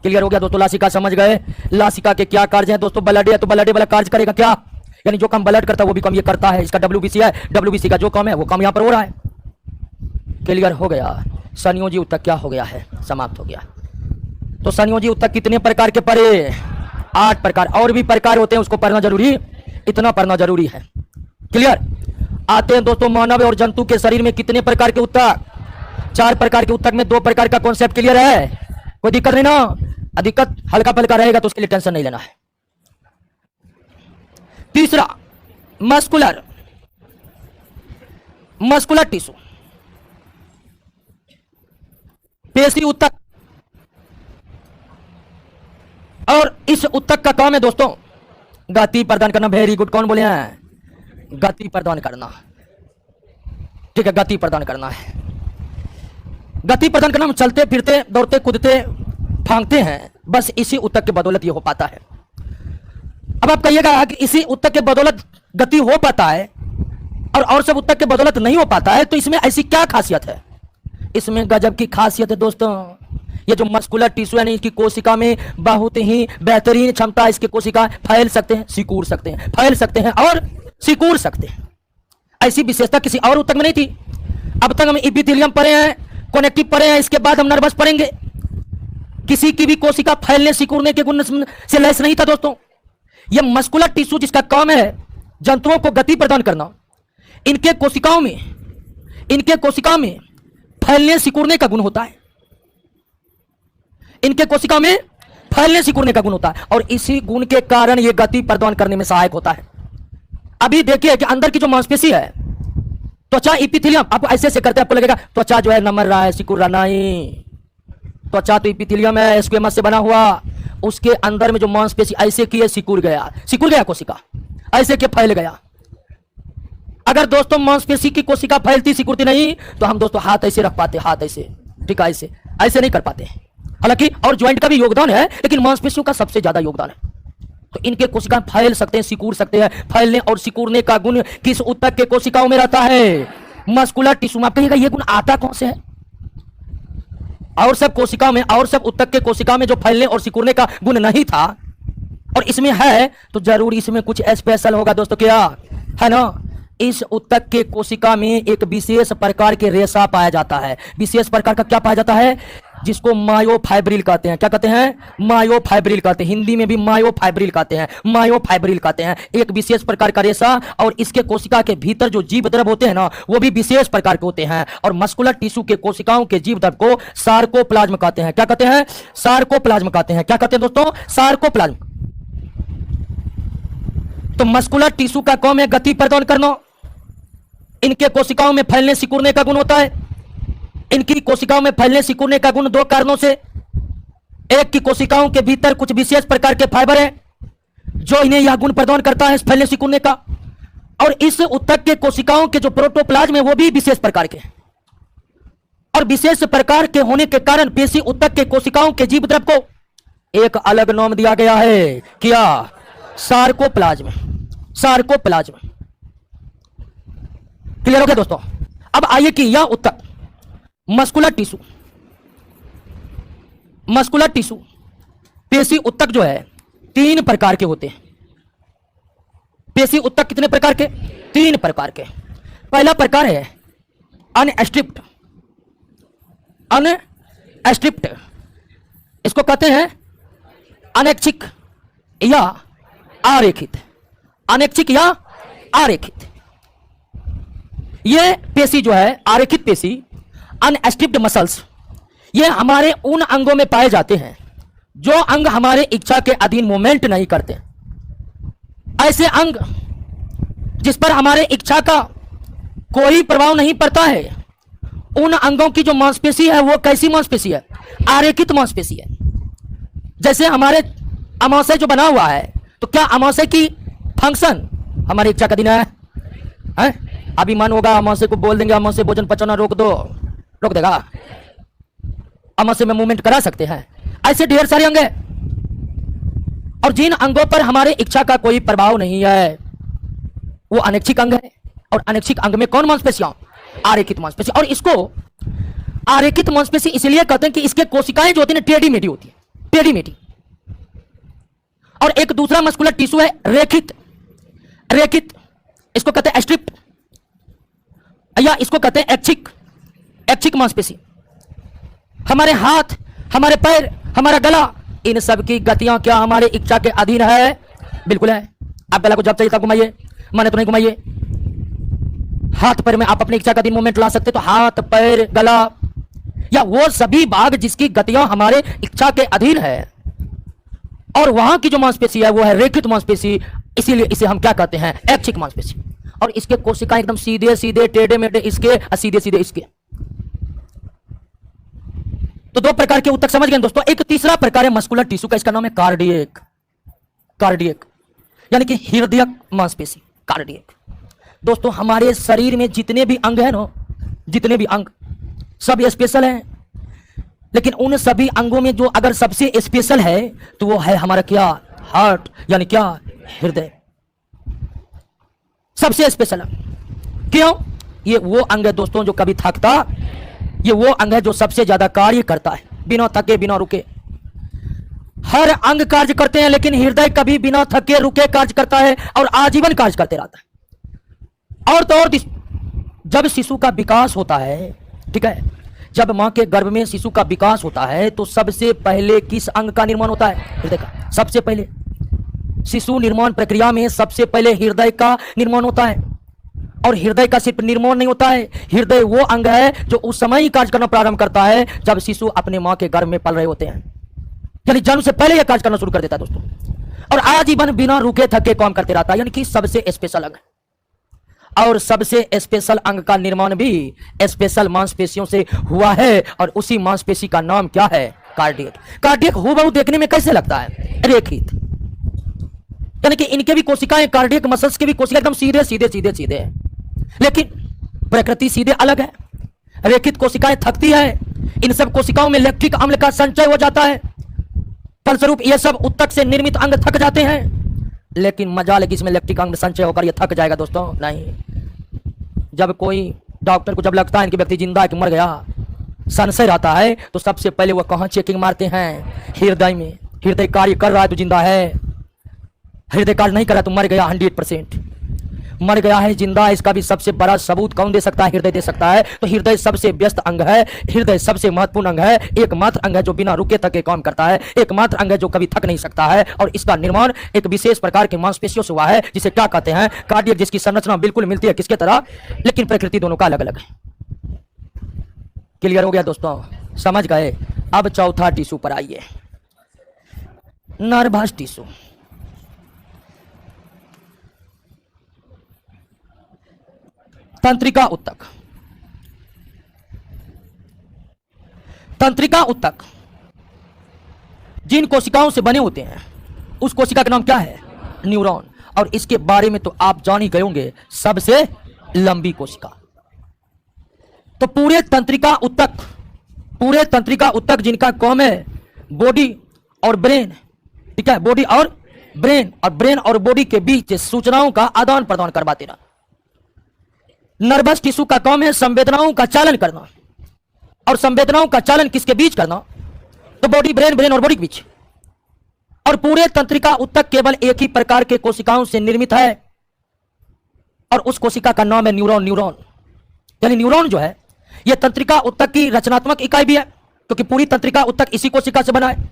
क्लियर हो गया दोस्तों? लासिका समझ गए? लासिका के क्या कार्य हैं दोस्तों? ब्लड है तो ब्लड वाला कार्य करेगा क्या? यानी जो काम ब्लड करता है वो भी काम ये करता है। इसका WBC है, WBC का जो काम है वो काम यहां पर हो रहा है। क्लियर हो गया? संयोजी उत्तक क्या हो गया है? समाप्त हो गया। तो संयोजी उत्तक कितने प्रकार के पढ़े? 8 प्रकार। और भी प्रकार होते हैं, उसको पढ़ना जरूरी, इतना पढ़ना जरूरी है। क्लियर? आते हैं दोस्तों मानव और जंतु के शरीर में कितने प्रकार के उत्तक? 4 प्रकार के उत्तक में 2 प्रकार का कॉन्सेप्ट क्लियर है? कोई दिक्कत नहीं ना? दिक्कत हल्का फल्का रहेगा तो उसके लिए टेंशन नहीं लेना है। तीसरा मस्कुलर, मस्कुलर टिश्यू, पेशी उत्तक। और इस उत्तक का काम है दोस्तों गति प्रदान करना। Very good. कौन बोले हैं? गति प्रदान करना। ठीक है, गति प्रदान करना है। गति प्रदान करना, हम चलते फिरते दौड़ते कूदते फांगते हैं, बस इसी उत्तक के बदौलत ये हो पाता है। अब आप कहिएगा कि इसी उत्तक के बदौलत गति हो पाता है और सब उत्तक के बदौलत नहीं हो पाता है, तो इसमें ऐसी क्या खासियत है? इसमें गजब की खासियत है दोस्तों। ये जो मस्कुलर टिश्यू है इसकी कोशिका में बहुत ही बेहतरीन क्षमता है। इसके कोशिका फैल सकते हैं, सिकुड़ सकते हैं, फैल सकते हैं और सिकुड़ सकते हैं। ऐसी विशेषता किसी और उत्तक में नहीं थी। अब तक हम इपिथेलियम पढ़े हैं, कनेक्टिव पढ़े हैं, इसके बाद हम नर्वस पढ़ेंगे। किसी की भी कोशिका फैलने सिकुड़ने के गुण से लैस नहीं था दोस्तों। यह मस्कुलर टिश्यू जिसका काम है जंतुओं को गति प्रदान करना, इनके कोशिकाओं में फैलने सिकुड़ने का गुण होता है। इनके कोशिका में फैलने सिकुड़ने का गुण होता है और इसी गुण के कारण यह गति प्रदान करने में सहायक होता है। अभी देखिए कि अंदर की जो मांसपेशी है, त्वचा इपिथेलियम, आपको ऐसे ऐसे करते आपको लगेगा त्वचा जो है नमर रहा है, सिकुड़ रहा नहीं। त्वचा तो इपिथेलियम है, स्क्वेमस से बना हुआ, उसके अंदर में जो मांसपेशी ऐसे की है, सिकुड़ गया कोशिका, ऐसे के फैल गया। अगर दोस्तों मांसपेशी की कोशिका फैलती सिकुड़ती नहीं तो हम दोस्तों हाथ ऐसे रख पाते, हाथ ऐसे, ठीक है, ऐसे ऐसे नहीं कर पाते। हालांकि और ज्वाइंट का भी योगदान है, लेकिन मांसपेशियों का सबसे ज्यादा योगदान है। तो इनके कोशिका फैल सकते हैं, सिकुड़ सकते हैं। फैलने और सिकुड़ने का गुण किस ऊतक के कोशिकाओं में रहता है? मस्कुलर टिश्यू में। आप कहिएगा ये गुण आता कौन से है? और सब कोशिकाओं में, और सब ऊतक के कोशिका में जो फैलने और सिकुड़ने का गुण नहीं था और इसमें है, तो जरूर इसमें कुछ स्पेशल होगा दोस्तों। क्या है ना? इस ऊतक के कोशिका में एक विशेष प्रकार के रेशा पाया जाता है। विशेष प्रकार का क्या पाया जाता है? जिसको मायोफाइब्रिल कहते हैं। क्या कहते हैं? मायोफाइब्रिल कहते हैं। हिंदी में भी मायोफाइब्रिल कहते हैं, मायोफाइब्रिल कहते हैं। एक विशेष प्रकार का रेशा, और इसके कोशिका के भीतर जो जीव द्रव होते हैं ना, वो भी विशेष प्रकार के होते हैं। और मस्कुलर टिश्यू के कोशिकाओं के जीव द्रव को सार्कोप्लाज्म कहते हैं। क्या कहते हैं? सार्कोप्लाज्म कहते हैं। क्या कहते हैं दोस्तों? सार्कोप्लाज्म। तो मस्कुलर टिश्यू का काम है गति प्रदान करना। इनके कोशिकाओं में फैलने सिकुड़ने का गुण होता है। इनकी कोशिकाओं में फैलने सिकुड़ने का गुण दो कारणों से। एक की कोशिकाओं के भीतर कुछ विशेष प्रकार के फाइबर है जो इन्हें यह गुण प्रदान करता है फैलने सिकुड़ने का, और इस ऊतक के कोशिकाओं के जो प्रोटोप्लाज्म है वो भी विशेष प्रकार के हैं। और विशेष प्रकार के होने के कारण पेशी ऊतक के कोशिकाओं के जीव द्रव को एक अलग नाम दिया गया है। क्या? सार्कोप्लाज्म। सार्कोप्लाज्म। क्लियर हो गया दोस्तों? अब आइए कि यह ऊतक मस्कुलर टिश्यू, मस्कुलर टिश्यू पेशी ऊतक जो है 3 प्रकार के होते हैं। पेशी ऊतक कितने प्रकार के? 3 प्रकार के। पहला प्रकार है अनस्ट्रिप्ड। अनस्ट्रिप्ड इसको कहते हैं अनैच्छिक या आरेखित। अनैच्छिक या आरेखित। ये पेशी जो है, आरेखित पेशी, अनस्ट्रिप्ड मसल्स, ये हमारे उन अंगों में पाए जाते हैं जो अंग हमारे इच्छा के अधीन मूवमेंट नहीं करते। ऐसे अंग जिस पर हमारे इच्छा का कोई प्रभाव नहीं पड़ता है, उन अंगों की जो मांसपेशी है वो कैसी मांसपेशी है? आरेखित मांसपेशी है। जैसे हमारे अमाशय जो बना हुआ है, तो क्या अमाशय की फंक्शन हमारी इच्छा का दिन है? अभी मन होगा अमाशय को बोल देंगे अमाशय भोजन पचाना रोक दो, रोक देगा? अमाशय में मूवमेंट करा सकते हैं। ऐसे ढेर सारे अंग हैं, और जिन अंगों पर हमारे इच्छा का कोई प्रभाव नहीं है वो अनैच्छिक अंग है। और अनैच्छिक अंग में कौन मांसपेशियां? आरेखित मांसपेशी। और इसको आरेखित मांसपेशी इसलिए कहते हैं कि इसके कोशिकाएं जो होती है टेढ़ी मेढ़ी होती है, टेढ़ी मेढ़ी। और एक दूसरा मस्कुलर टिश्यू है रेखित। रेखित इसको कहते हैं स्ट्रिप्ड, या इसको कहते हैं ऐच्छिक। ऐच्छिक मांसपेशी। हमारे हाथ, हमारे पैर, हमारा गला, इन सब की गतियां क्या हमारे इच्छा के अधीन है? बिल्कुल है। आप गला को जब चाहिए तब घुमाइए, माने तो नहीं घुमाइए। हाथ पैर में आप अपनी इच्छा का अधीन मूवमेंट ला सकते, तो हाथ पैर गला या वो सभी भाग जिसकी गतियां हमारे इच्छा के अधीन है, और वहां की जो मांसपेशी है वो है रेखित मांसपेशी। इसीलिए इसे हम क्या कहते हैं? ऐच्छिक मांसपेशी। और इसके कोशिकाएं एकदम सीधे सीधे टेढ़े मेढ़े इसके, सीधे सीधे इसके। तो 2 प्रकार के ऊतक समझ गए दोस्तों। एक तीसरा प्रकार है मस्कुलर टिश्यू का, इसका नाम है कार्डियक। कार्डियक यानी कि हृदयक मांसपेशी। कार्डियक। दोस्तों हमारे शरीर में जितने भी अंग हैं ना, जितने भी अंग, सब स्पेशल हैं, लेकिन उन सभी अंगों में जो अगर सबसे स्पेशल है तो वो है हमारा क्या? हार्ट, यानी क्या? हृदय। सबसे स्पेशल है। क्यों? ये वो अंग है दोस्तों जो कभी थकता, ये वो अंग है जो सबसे ज्यादा कार्य करता है, बिना थके बिना रुके। हर अंग कार्य करते हैं, लेकिन हृदय कभी बिना थके रुके कार्य करता है और आजीवन कार्य करते रहता है। और तो और जब शिशु का विकास होता है, ठीक है, जब मां के गर्भ में शिशु का विकास होता है तो सबसे पहले किस अंग का निर्माण होता है? हृदय का। सबसे पहले शिशु निर्माण प्रक्रिया में सबसे पहले हृदय का निर्माण होता है। और हृदय का सिर्फ निर्मोण नहीं होता है, हृदय वो अंग है जो उस समय ही कार्य करना प्रारंभ करता है जब शिशु अपने मां के गर्भ में पल रहे होते हैं, यानी जन्म से पहले यह कार्य करना शुरू कर देता है दोस्तों, और आजीवन बिना रुके थके काम करते रहता है, यानी कि सबसे स्पेशल अंग। और सबसे स्पेशल अंग का निर्माण भी स्पेशल मांसपेशियों से हुआ है, और उसी मांसपेशी का नाम क्या है? कार्डियक। कार्डियक हूबहू देखने में कैसे लगता है? रेखित, यानी कि इनके भी कोशिकाएं, कार्डियक मसल्स के भी कोशिकाएं एकदम सीधे सीधे सीधे सीधे हैं, लेकिन प्रकृति सीधे अलग है। रेखित कोशिकाएं थकती है, इन सब कोशिकाओं में लैक्टिक अम्ल का संचय हो जाता है, फलस्वरूप ये सब उत्तक से निर्मित अंग थक जाते हैं। लेकिन मजाल है कि इसमें लैक्टिक अम्ल संचय होकर ये थक जाएगा दोस्तों? नहीं। जब कोई डॉक्टर को जब लगता है कि व्यक्ति जिंदा है कि मर गया, संशय रहता है, तो सबसे पहले वो कहां चेकिंग मारते हैं? हृदय में। हृदय कार्य कर रहा है तो जिंदा है, हृदय कार्य नहीं कर रहा तो मर गया। 100% मर गया है, जिंदा है, इसका भी सबसे बड़ा सबूत कौन दे सकता है? हृदय दे सकता है। तो हृदय सबसे व्यस्त अंग है, हृदय सबसे महत्वपूर्ण अंग है, एकमात्र अंग है जो बिना रुके थके काम करता है, एकमात्र अंग है जो कभी थक नहीं सकता है, और इसका निर्माण एक विशेष प्रकार के मांसपेशियों से हुआ है जिसे क्या कहते हैं? कार्डियक, जिसकी संरचना बिल्कुल मिलती है किसके तरह, लेकिन प्रकृति दोनों का अलग अलग है। क्लियर हो गया दोस्तों? समझ गए? अब चौथा टिश्यू पर आइए, नर्वस टिश्यू। तंत्रिका उत्तक। तंत्रिका उत्तक जिन कोशिकाओं से बने होते हैं उस कोशिका का नाम क्या है? न्यूरॉन। और इसके बारे में तो आप जान ही गए होंगे, सबसे लंबी कोशिका। तो पूरे तंत्रिका उत्तक जिनका काम है बॉडी और ब्रेन, ठीक है, बॉडी और ब्रेन और बॉडी के बीच सूचनाओं का आदान प्रदान करवाते रहना। नर्वस टिश्यू का काम है संवेदनाओं का चालन करना, और संवेदनाओं का चालन किसके बीच करना? तो बॉडी, ब्रेन और बॉडी के बीच। और पूरे तंत्रिका उत्तक केवल एक ही प्रकार के कोशिकाओं से निर्मित है, और उस कोशिका का नाम है न्यूरॉन। यानी न्यूरॉन जो है यह तंत्रिका उत्तक की रचनात्मक इकाई भी है, क्योंकि पूरी तंत्रिका उत्तक इसी कोशिका से बना है,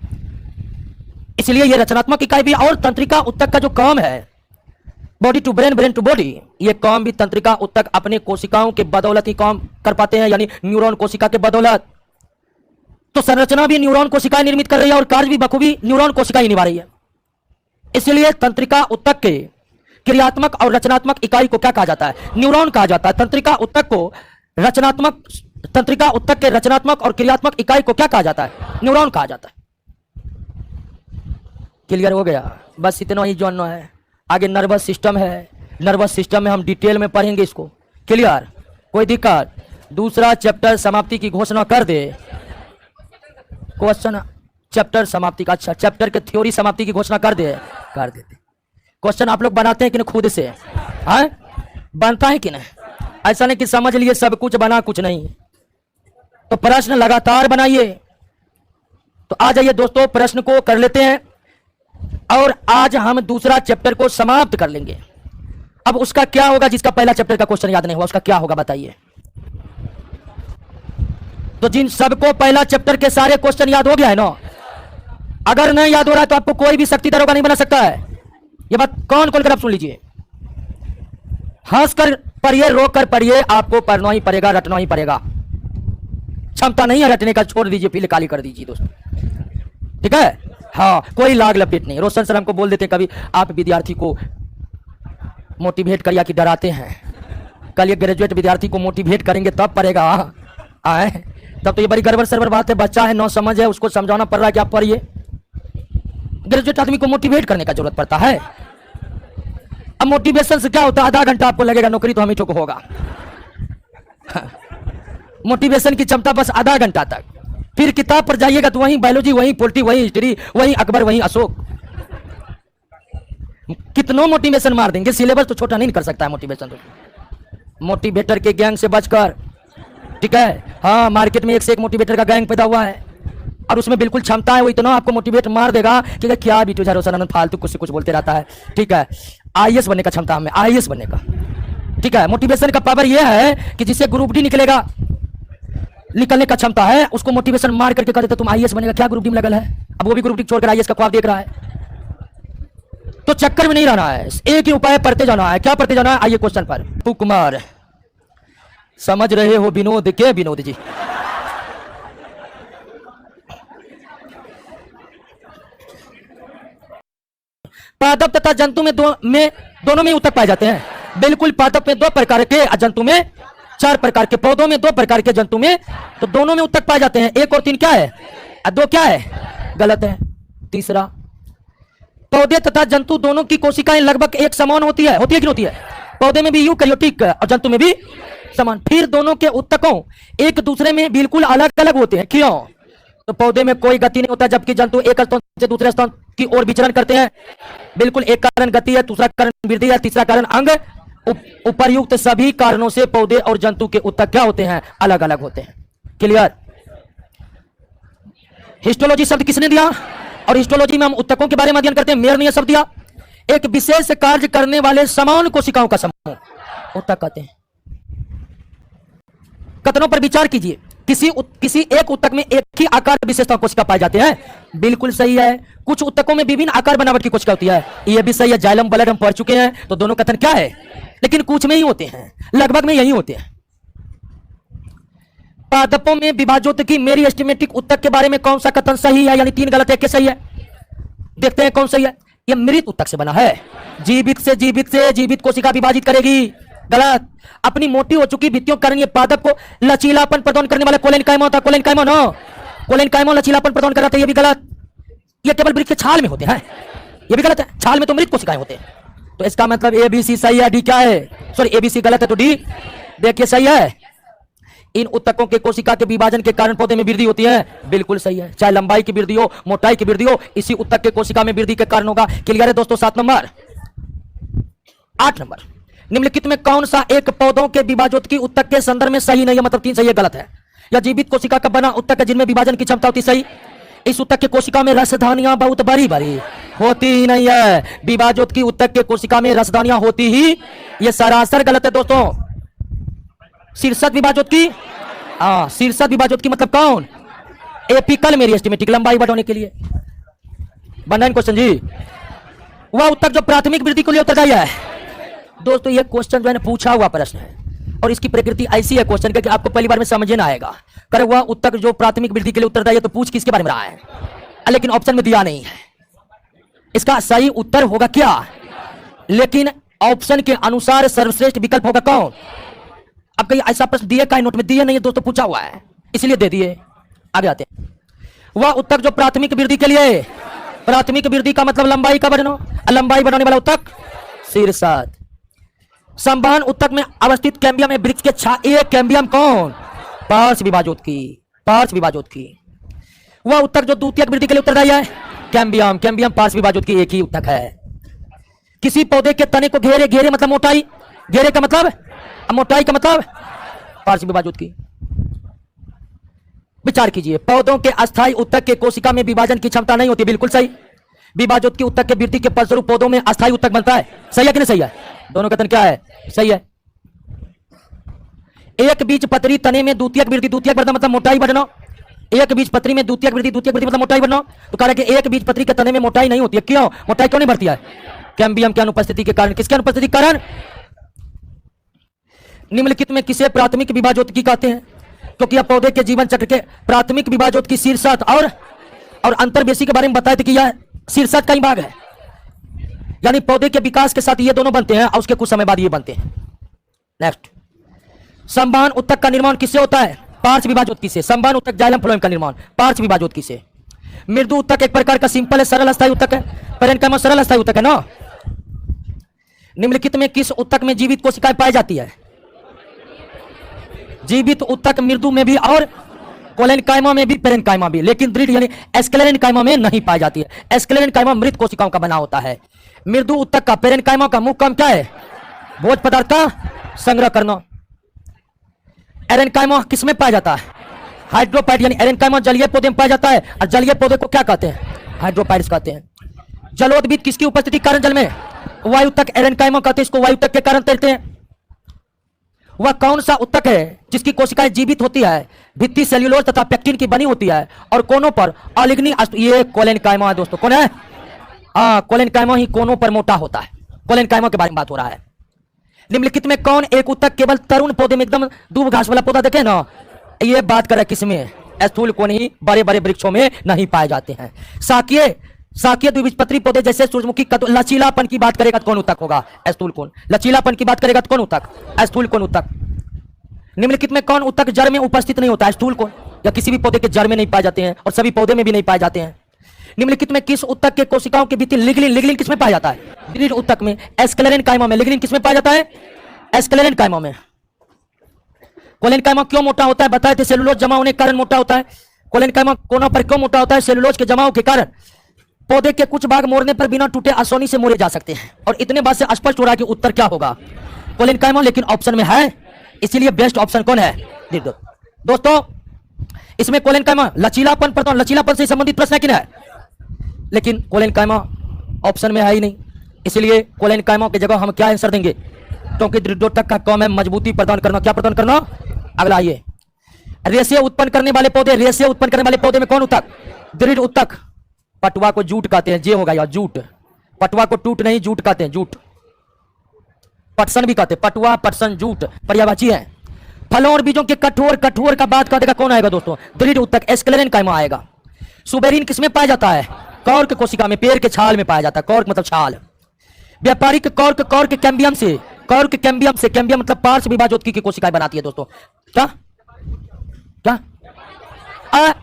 इसलिए यह रचनात्मक इकाई भी है। और तंत्रिका उत्तक का जो काम है body to brain, brain to body, ये काम भी तंत्रिका उत्तक अपने कोशिकाओं के बदौलत ही काम कर पाते हैं, यानी न्यूरॉन कोशिका के बदौलत। तो संरचना भी न्यूरॉन कोशिकाएं निर्मित कर रही है और कार्य भी बखूबी न्यूरॉन कोशिकाएं निभा रही है। इसलिए तंत्रिका उत्तक के क्रियात्मक और रचनात्मक इकाई को क्या कहा जाता है? न्यूरॉन कहा जाता है। तंत्रिका उत्तक के रचनात्मक और क्रियात्मक इकाई को क्या कहा जाता है? न्यूरॉन कहा जाता है। क्लियर हो गया? बस इतना ही जानना है। आगे नर्वस सिस्टम है, नर्वस सिस्टम में हम डिटेल में पढ़ेंगे इसको। क्लियर? कोई दिक्कत? दूसरा चैप्टर समाप्ति की घोषणा कर दे। क्वेश्चन चैप्टर समाप्ति का, अच्छा चैप्टर के थ्योरी समाप्ति की घोषणा कर देते। क्वेश्चन आप लोग बनाते हैं कि नहीं खुद से? हाँ, बनता है कि नहीं? ऐसा नहीं कि समझ लिए सब कुछ बना कुछ नहीं। तो प्रश्न लगातार बनाइए। तो आ जाइए दोस्तों, प्रश्न को कर लेते हैं, और आज हम दूसरा चैप्टर को समाप्त कर लेंगे। अब उसका क्या होगा? जिसका पहला चैप्टर का क्वेश्चन याद नहीं हुआ उसका क्या होगा बताइए? तो जिन सबको पहला चैप्टर के सारे क्वेश्चन याद हो गया है ना, अगर नहीं याद हो रहा है तो आपको कोई भी शक्ति दरोगा नहीं बना सकता है। ये बात कौन खोल कर आप सुन लीजिए। हंस कर पढ़िए, रो कर पढ़िए, आपको पढ़ना ही पड़ेगा, रटना ही पड़ेगा। क्षमता नहीं है रटने का, छोड़ दीजिए, पीले काली कर दीजिए दोस्तों, ठीक है? हाँ, कोई लाग लपेट नहीं। रोशन सर हमको बोल देते कभी, आप विद्यार्थी को मोटिवेट करिए कि डराते हैं। कल ये ग्रेजुएट विद्यार्थी को मोटिवेट करेंगे तब पढ़ेगा, आए तब तो ये बड़ी गड़बड़ सरबर बात है। बच्चा है, नौ समझ है, उसको समझाना पड़ रहा है कि आप पढ़िए। ग्रेजुएट आदमी को मोटिवेट करने का जरूरत पड़ता है। अब मोटिवेशन से क्या होता है? आधा घंटा आपको लगेगा, नौकरी तो हम ही को होगा। मोटिवेशन की क्षमता बस आधा घंटा तक। फिर किताब पर जाइएगा तो वहीं बायोलॉजी, वहीं पॉलिटी, वहीं हिस्ट्री, वहीं अकबर, वहीं अशोक। कितनों मोटिवेशन मार देंगे, सिलेबस तो छोटा नहीं कर सकता है मोटिवेशन। तो मोटिवेटर के गैंग से बचकर, ठीक है? हाँ, मार्केट में एक से एक मोटिवेटर का गैंग पैदा हुआ है, और उसमें बिल्कुल क्षमता है, वो इतना आपको मोटिवेट मार देगा कि क्या भी तुझे रोशन फालतू कुछ से कुछ बोलते रहता है, ठीक है? आईएएस बनने का क्षमता हमें, आईएएस बनने का, ठीक है? मोटिवेशन का पावर यह है कि जिससे ग्रुप डी निकलेगा, निकलने का क्षमता है, उसको मोटिवेशन मार करके कह देते तुम आईएएस बनेगा। क्या ग्रुप डी में लगल है? अब वो भी ग्रुप डी छोड़कर आईएएस का ख्वाब देख रहा है। तो चक्कर में नहीं रहना है, एक ही उपाय पढ़ते जाना है। क्या पढ़ते जाना है? आइए क्वेश्चन पर। कुमार, समझ रहे हो विनोद के? विनोद जी, पादप तथा जंतु में दोनों में उत्तक पाए जाते हैं। बिल्कुल, पादप में 2 प्रकार के, जंतु में 4 प्रकार के, पौधों में 2 प्रकार के, जंतु में तो दोनों में उत्तक पाए जाते हैं। 1 और 3 क्या है? 2 क्या है? गलत है। तीसरा, पौधे तथा जंतु दोनों की कोशिकाएं लगभग एक समान होती है कि नहीं होती है? पौधे में भी यूकैरियोटिक और जंतु में भी समान। फिर दोनों के उत्तकों एक दूसरे में बिल्कुल अलग अलग होते हैं। क्यों? तो पौधे में कोई गति नहीं होता, जबकि जंतु एक स्तन से दूसरे स्तन की ओर विचरण करते हैं। बिल्कुल, एक कारण गति है, दूसरा कारण वृद्धि है, तीसरा कारण अंग। उपर्युक्त सभी कारणों से पौधे और जंतु के उत्तक क्या होते हैं? अलग अलग होते हैं। क्लियर? हिस्टोलॉजी शब्द किसने दिया? और हिस्टोलॉजी में हम उत्तकों के बारे में अध्ययन करते हैं। मेयर ने यह शब्द दिया, एक विशेष कार्य करने वाले समान कोशिकाओं का समूह उत्तक कहते हैं। कथनों पर विचार कीजिए। किसी एक उत्तक में एक ही आकार विशेषता कोशिका पाए जाते हैं। बिल्कुल सही है। कुछ उत्तकों में विभिन्न आकार बनावट की कोशिका होती है। यह भी सही है। जाइलम ब्लड हम पढ़ चुके हैं, तो दोनों कथन क्या है? लेकिन कुछ में ही होते हैं, लगभग में यही होते हैं। पादपों में विभाजोत्तकी मेरी एस्टिमेटिक उत्तक के बारे में कौन सा कथन सही है? यानी 3 गलत है, क्या सही है? देखते हैं कौन सही है। यह मृत उत्तक से बना है। जीवित कोशिका विभाजित करेगी। गलत। अपनी मोटी हो चुकी भित्तियों के कारण यह पादप को लचीलापन प्रदान करने वाला कोलेनकाइमा होता है। कोलेनकाइमा लचीलापन प्रदान कर रहा था, यह भी गलत। यह केवल वृक्ष के छाल में होते हैं, यह भी गलत है। छाल में तो मृत कोशिकाएं होते हैं। तो इसका मतलब ABC सही है, डी क्या है? सॉरी, ABC गलत है, तो डी देखिए सही है। इन उत्तकों के कोशिका के विभाजन के कारण पौधे में वृद्धि होती है। बिल्कुल सही है। चाहे लंबाई की वृद्धि हो, मोटाई की वृद्धि हो, इसी उत्तक के कोशिका में वृद्धि के कारण होगा। क्लियर है दोस्तों? 7 नंबर। 8 नंबर, निम्नलिखित में कौन सा एक पौधों के विभाजोत्तकी उत्तक के संदर्भ में सही नहीं है? मतलब 3 सही है, गलत है। या जीवित कोशिका का बना उत्तक है जिनमें विभाजन की क्षमता होती? सही। इस उत्तक के कोशिका में रसधानियां बहुत बड़ी बड़ी होती ही नहीं है। विभाजोत्तकी उत्तक के कोशिका में रसधानियां होती ही, यह सरासर गलत है दोस्तों। शीर्षक विभाजोत्तकी, शीर्षक विभाजोत्तकी मतलब कौन? एपिकल मेरिस्टेमेटिक, लंबाई बढ़ाने के लिए। बनाइन क्वेश्चन जी। वह उत्तक जो प्राथमिक वृद्धि के लिए उत्तरदायी है। दोस्तों, यह क्वेश्चन जो है पूछा हुआ प्रश्न है, और इसकी प्रकृति ऐसी है क्वेश्चन कि आपको पहली बार में समझ ना आएगा। कर वह उत्तक जो प्राथमिक वृद्धि के लिए उत्तरदायी है, तो पूछ किसके बारे में रहा है? लेकिन ऑप्शन में दिया नहीं है। इसका सही उत्तर होगा क्या? लेकिन ऑप्शन के अनुसार सर्वश्रेष्ठ विकल्प होगा कौन? अब कहीं ऐसा प्रश्न दिए का नोट में? दिए नहीं है दोस्तों, पूछा हुआ है, इसलिए दे दिए। आगे आते हैं। वह उत्तक जो प्राथमिक वृद्धि के लिए, प्राथमिक वृद्धि का मतलब लंबाई का बढ़ना, लंबाई बढ़ाने वाला उत्तक शीर्षक। संवहन उत्तक में अवस्थित कैम्बियम है वृक्ष के एक कैम्बियम कौन? पार्श्व विभाजोत्तकी। वह उत्तक जो द्वितीयक वृद्धि के लिए उत्तरदायी है, कैम्बियम पार्श्व विभाजोत्तकी एक ही उत्तक है। किसी पौधे के तने को घेरे मतलब मोटाई, घेरे का मतलब मोटाई का मतलब पार्श्व विभाजोत्तकी। विचार कीजिए। पौधों के अस्थायी उत्तक के कोशिका में विभाजन की क्षमता नहीं होती। बिल्कुल सही। विभाजोत्तकी उत्तक के वृद्धि के फलस्वरूप पौधों में अस्थायी उत्तक बनता है। सही है कि नहीं? सही है। दोनों कथन क्या है? सही है। एक बीज पत्री तने में द्वितीयक वृद्धि, द्वितीयक बढ़ना मतलब मोटाई बढ़ना। एक बीज पत्री में द्वितीयक वृद्धि मतलब मोटाई बढ़ना। तो कह रहा है कि एक बीज पत्री के तने में मोटाई नहीं होती है। क्यों? मोटाई क्यों नहीं बढ़ती है? कैम्बियम की अनुपस्थिति के कारण। किसके अनुपस्थिति के कारण? निम्नलिखित में किसे प्राथमिक विभाजोत्तकी कहते हैं? क्योंकि यह पौधे के जीवन चक्र के प्राथमिक विभाजोत्तकी शीर्षक और अंतर्वेशी के बारे में बताया था कि यह शीर्षक का ही भाग है। यानी पौधे के विकास के साथ ये दोनों बनते हैं और उसके कुछ समय बाद ये बनते हैं। नेक्स्ट, संवहन उत्तक का निर्माण किससे होता है? पार्श्व विभाजोत्तकी से। संवहन उत्तक जाइलम फ्लोएम का निर्माण पार्श्व विभाजोत्तकी से। मृदु उत्तक एक प्रकार का सिंपल है, सरल अस्थायी उत्तक है। पेरेन्काइमा सरल अस्थायी उत्तक है ना। निम्नलिखित में किस उत्तक में जीवित कोशिकाएं पाई जाती है? जीवित उत्तक मृदु में भी और कोलेनकाइमा में भी, पेरेन्काइमा भी, लेकिन दृढ़ यानी एस्क्लेरेनकाइमा में नहीं पाई जाती है। एस्क्लेरेनकाइमा मृत कोशिकाओं का बना होता है। मृदु उत्तक का, पेरेन्काइमा का मुख्य काम क्या है? भोज्य पदार्थ का संग्रह करना। एरेनकाइमा किसमें पाया जाता है? हाइड्रोपाइड, यानी एरेनकाइमा जलीय पौधे में पाया जाता है। और जलीय पौधे को क्या कहते हैं? हाइड्रोपाइड्स कहते हैं। जलोद्भिद किसकी उपस्थिति के कारण जल में? वायु उत्तक एरेनकाइमा कहते हैं। इसको वायु उत्तक के कारण तैरते हैं। वह कौन सा उत्तक है जिसकी कोशिकाएं जीवित होती है, भित्ति सेल्यूलोज तथा पेक्टिन की बनी होती है और कोनों पर अलिग्नी? ये कोलेनकाइमा है दोस्तों। कौन है? कोलेनकाइमा ही कोनों पर मोटा होता है। कोलेनकाइमा के बारे में बात हो रहा है। निम्नलिखित में कौन एक उत्तक केवल तरुण पौधे में, एकदम दूब घास वाला पौधा देखे ना, ये बात कर रहा है किसमें, स्थूल कोन ही बड़े बड़े वृक्षों में नहीं पाए जाते हैं। शाकीय शाकीय द्विबीजपत्री पौधे जैसे सूरजमुखी का तो लचीलापन की बात करेगा तो कौन उत्तक होगा, स्थूल कोन। लचीलापन की बात करेगा तो कौन उत्तक, स्थूल कोन उत्तक। निम्नलिखित में कौन उत्तक जड़ में उपस्थित नहीं होता है, स्थूल कोन, या किसी भी पौधे के जड़ में नहीं पाए जाते हैं और सभी पौधे में भी नहीं पाए जाते हैं। निम्नलिखित में किस उत्तक के कोशिकाओं के भीतर लिग्निन, लिग्निन किसमें पाया जाता है, दृढ़ उत्तक में। एस्क्लेरेनकाइमा में लिग्निन किसमें पाया जाता है, एस्क्लेरेनकाइमा में। कोलेनकाइमा क्यों मोटा होता है, बताए थे, सेलुलोज जमा होने के कारण मोटा होता है। कोलेनकाइमा कोनों पर क्यों मोटा होता है, सेलुलोज के जमाव के कारण। पौधे के कुछ भाग मोड़ने पर बिना टूटे आसानी से मोड़े जा सकते हैं। और इतने बात से स्पष्ट हो रहा है कि उत्तर क्या होगा, कोलेनकाइमा, लेकिन ऑप्शन में है, इसीलिए बेस्ट ऑप्शन कौन है, दोस्तों। इसमें कोलेनकाइमा लचीलापन पर, लचीलापन से संबंधित प्रश्न है कि नहीं, लेकिन कोलेनकाइमा ऑप्शन में है ही नहीं, इसलिए कोलेनकाइमा की जगह हम क्या आंसर देंगे, क्योंकि दृढ़ोत्तक का काम है मजबूती प्रदान करना। क्या प्रदान करना, अगला आइए, रेशे उत्पन्न करने वाले पौधे, रेशे उत्पन्न करने वाले पौधे में कौन उत्तक, दृढ़ उत्तक। पटुआ को जूट कहते हैं, जे होगा यार, जूट। पटुआ को टूट नहीं, जूट कहते हैं, जूट। पटसन भी कहते हैं, पटुआ, पटसन, जूट पर्यायवाची है। फलों और बीजों के कठोर, कठोर का बात कर देगा कौन आएगा दोस्तों, दृढ़ उत्तक, एस्क्लेरेनकाइमा आएगा। सुबेरिन किसमें पाया जाता है, कॉर्क कोशिका में, पेड़ के छाल में पाया जाता है, कॉर्क मतलब छाल। व्यापारिक कॉर्क, कॉर्क कैम्बियम से, कॉर्क कैम्बियम से, कैम्बियम मतलब पार्श्व विभाजोत्की की कोशिकाएं बनाती है दोस्तों। क्या क्या,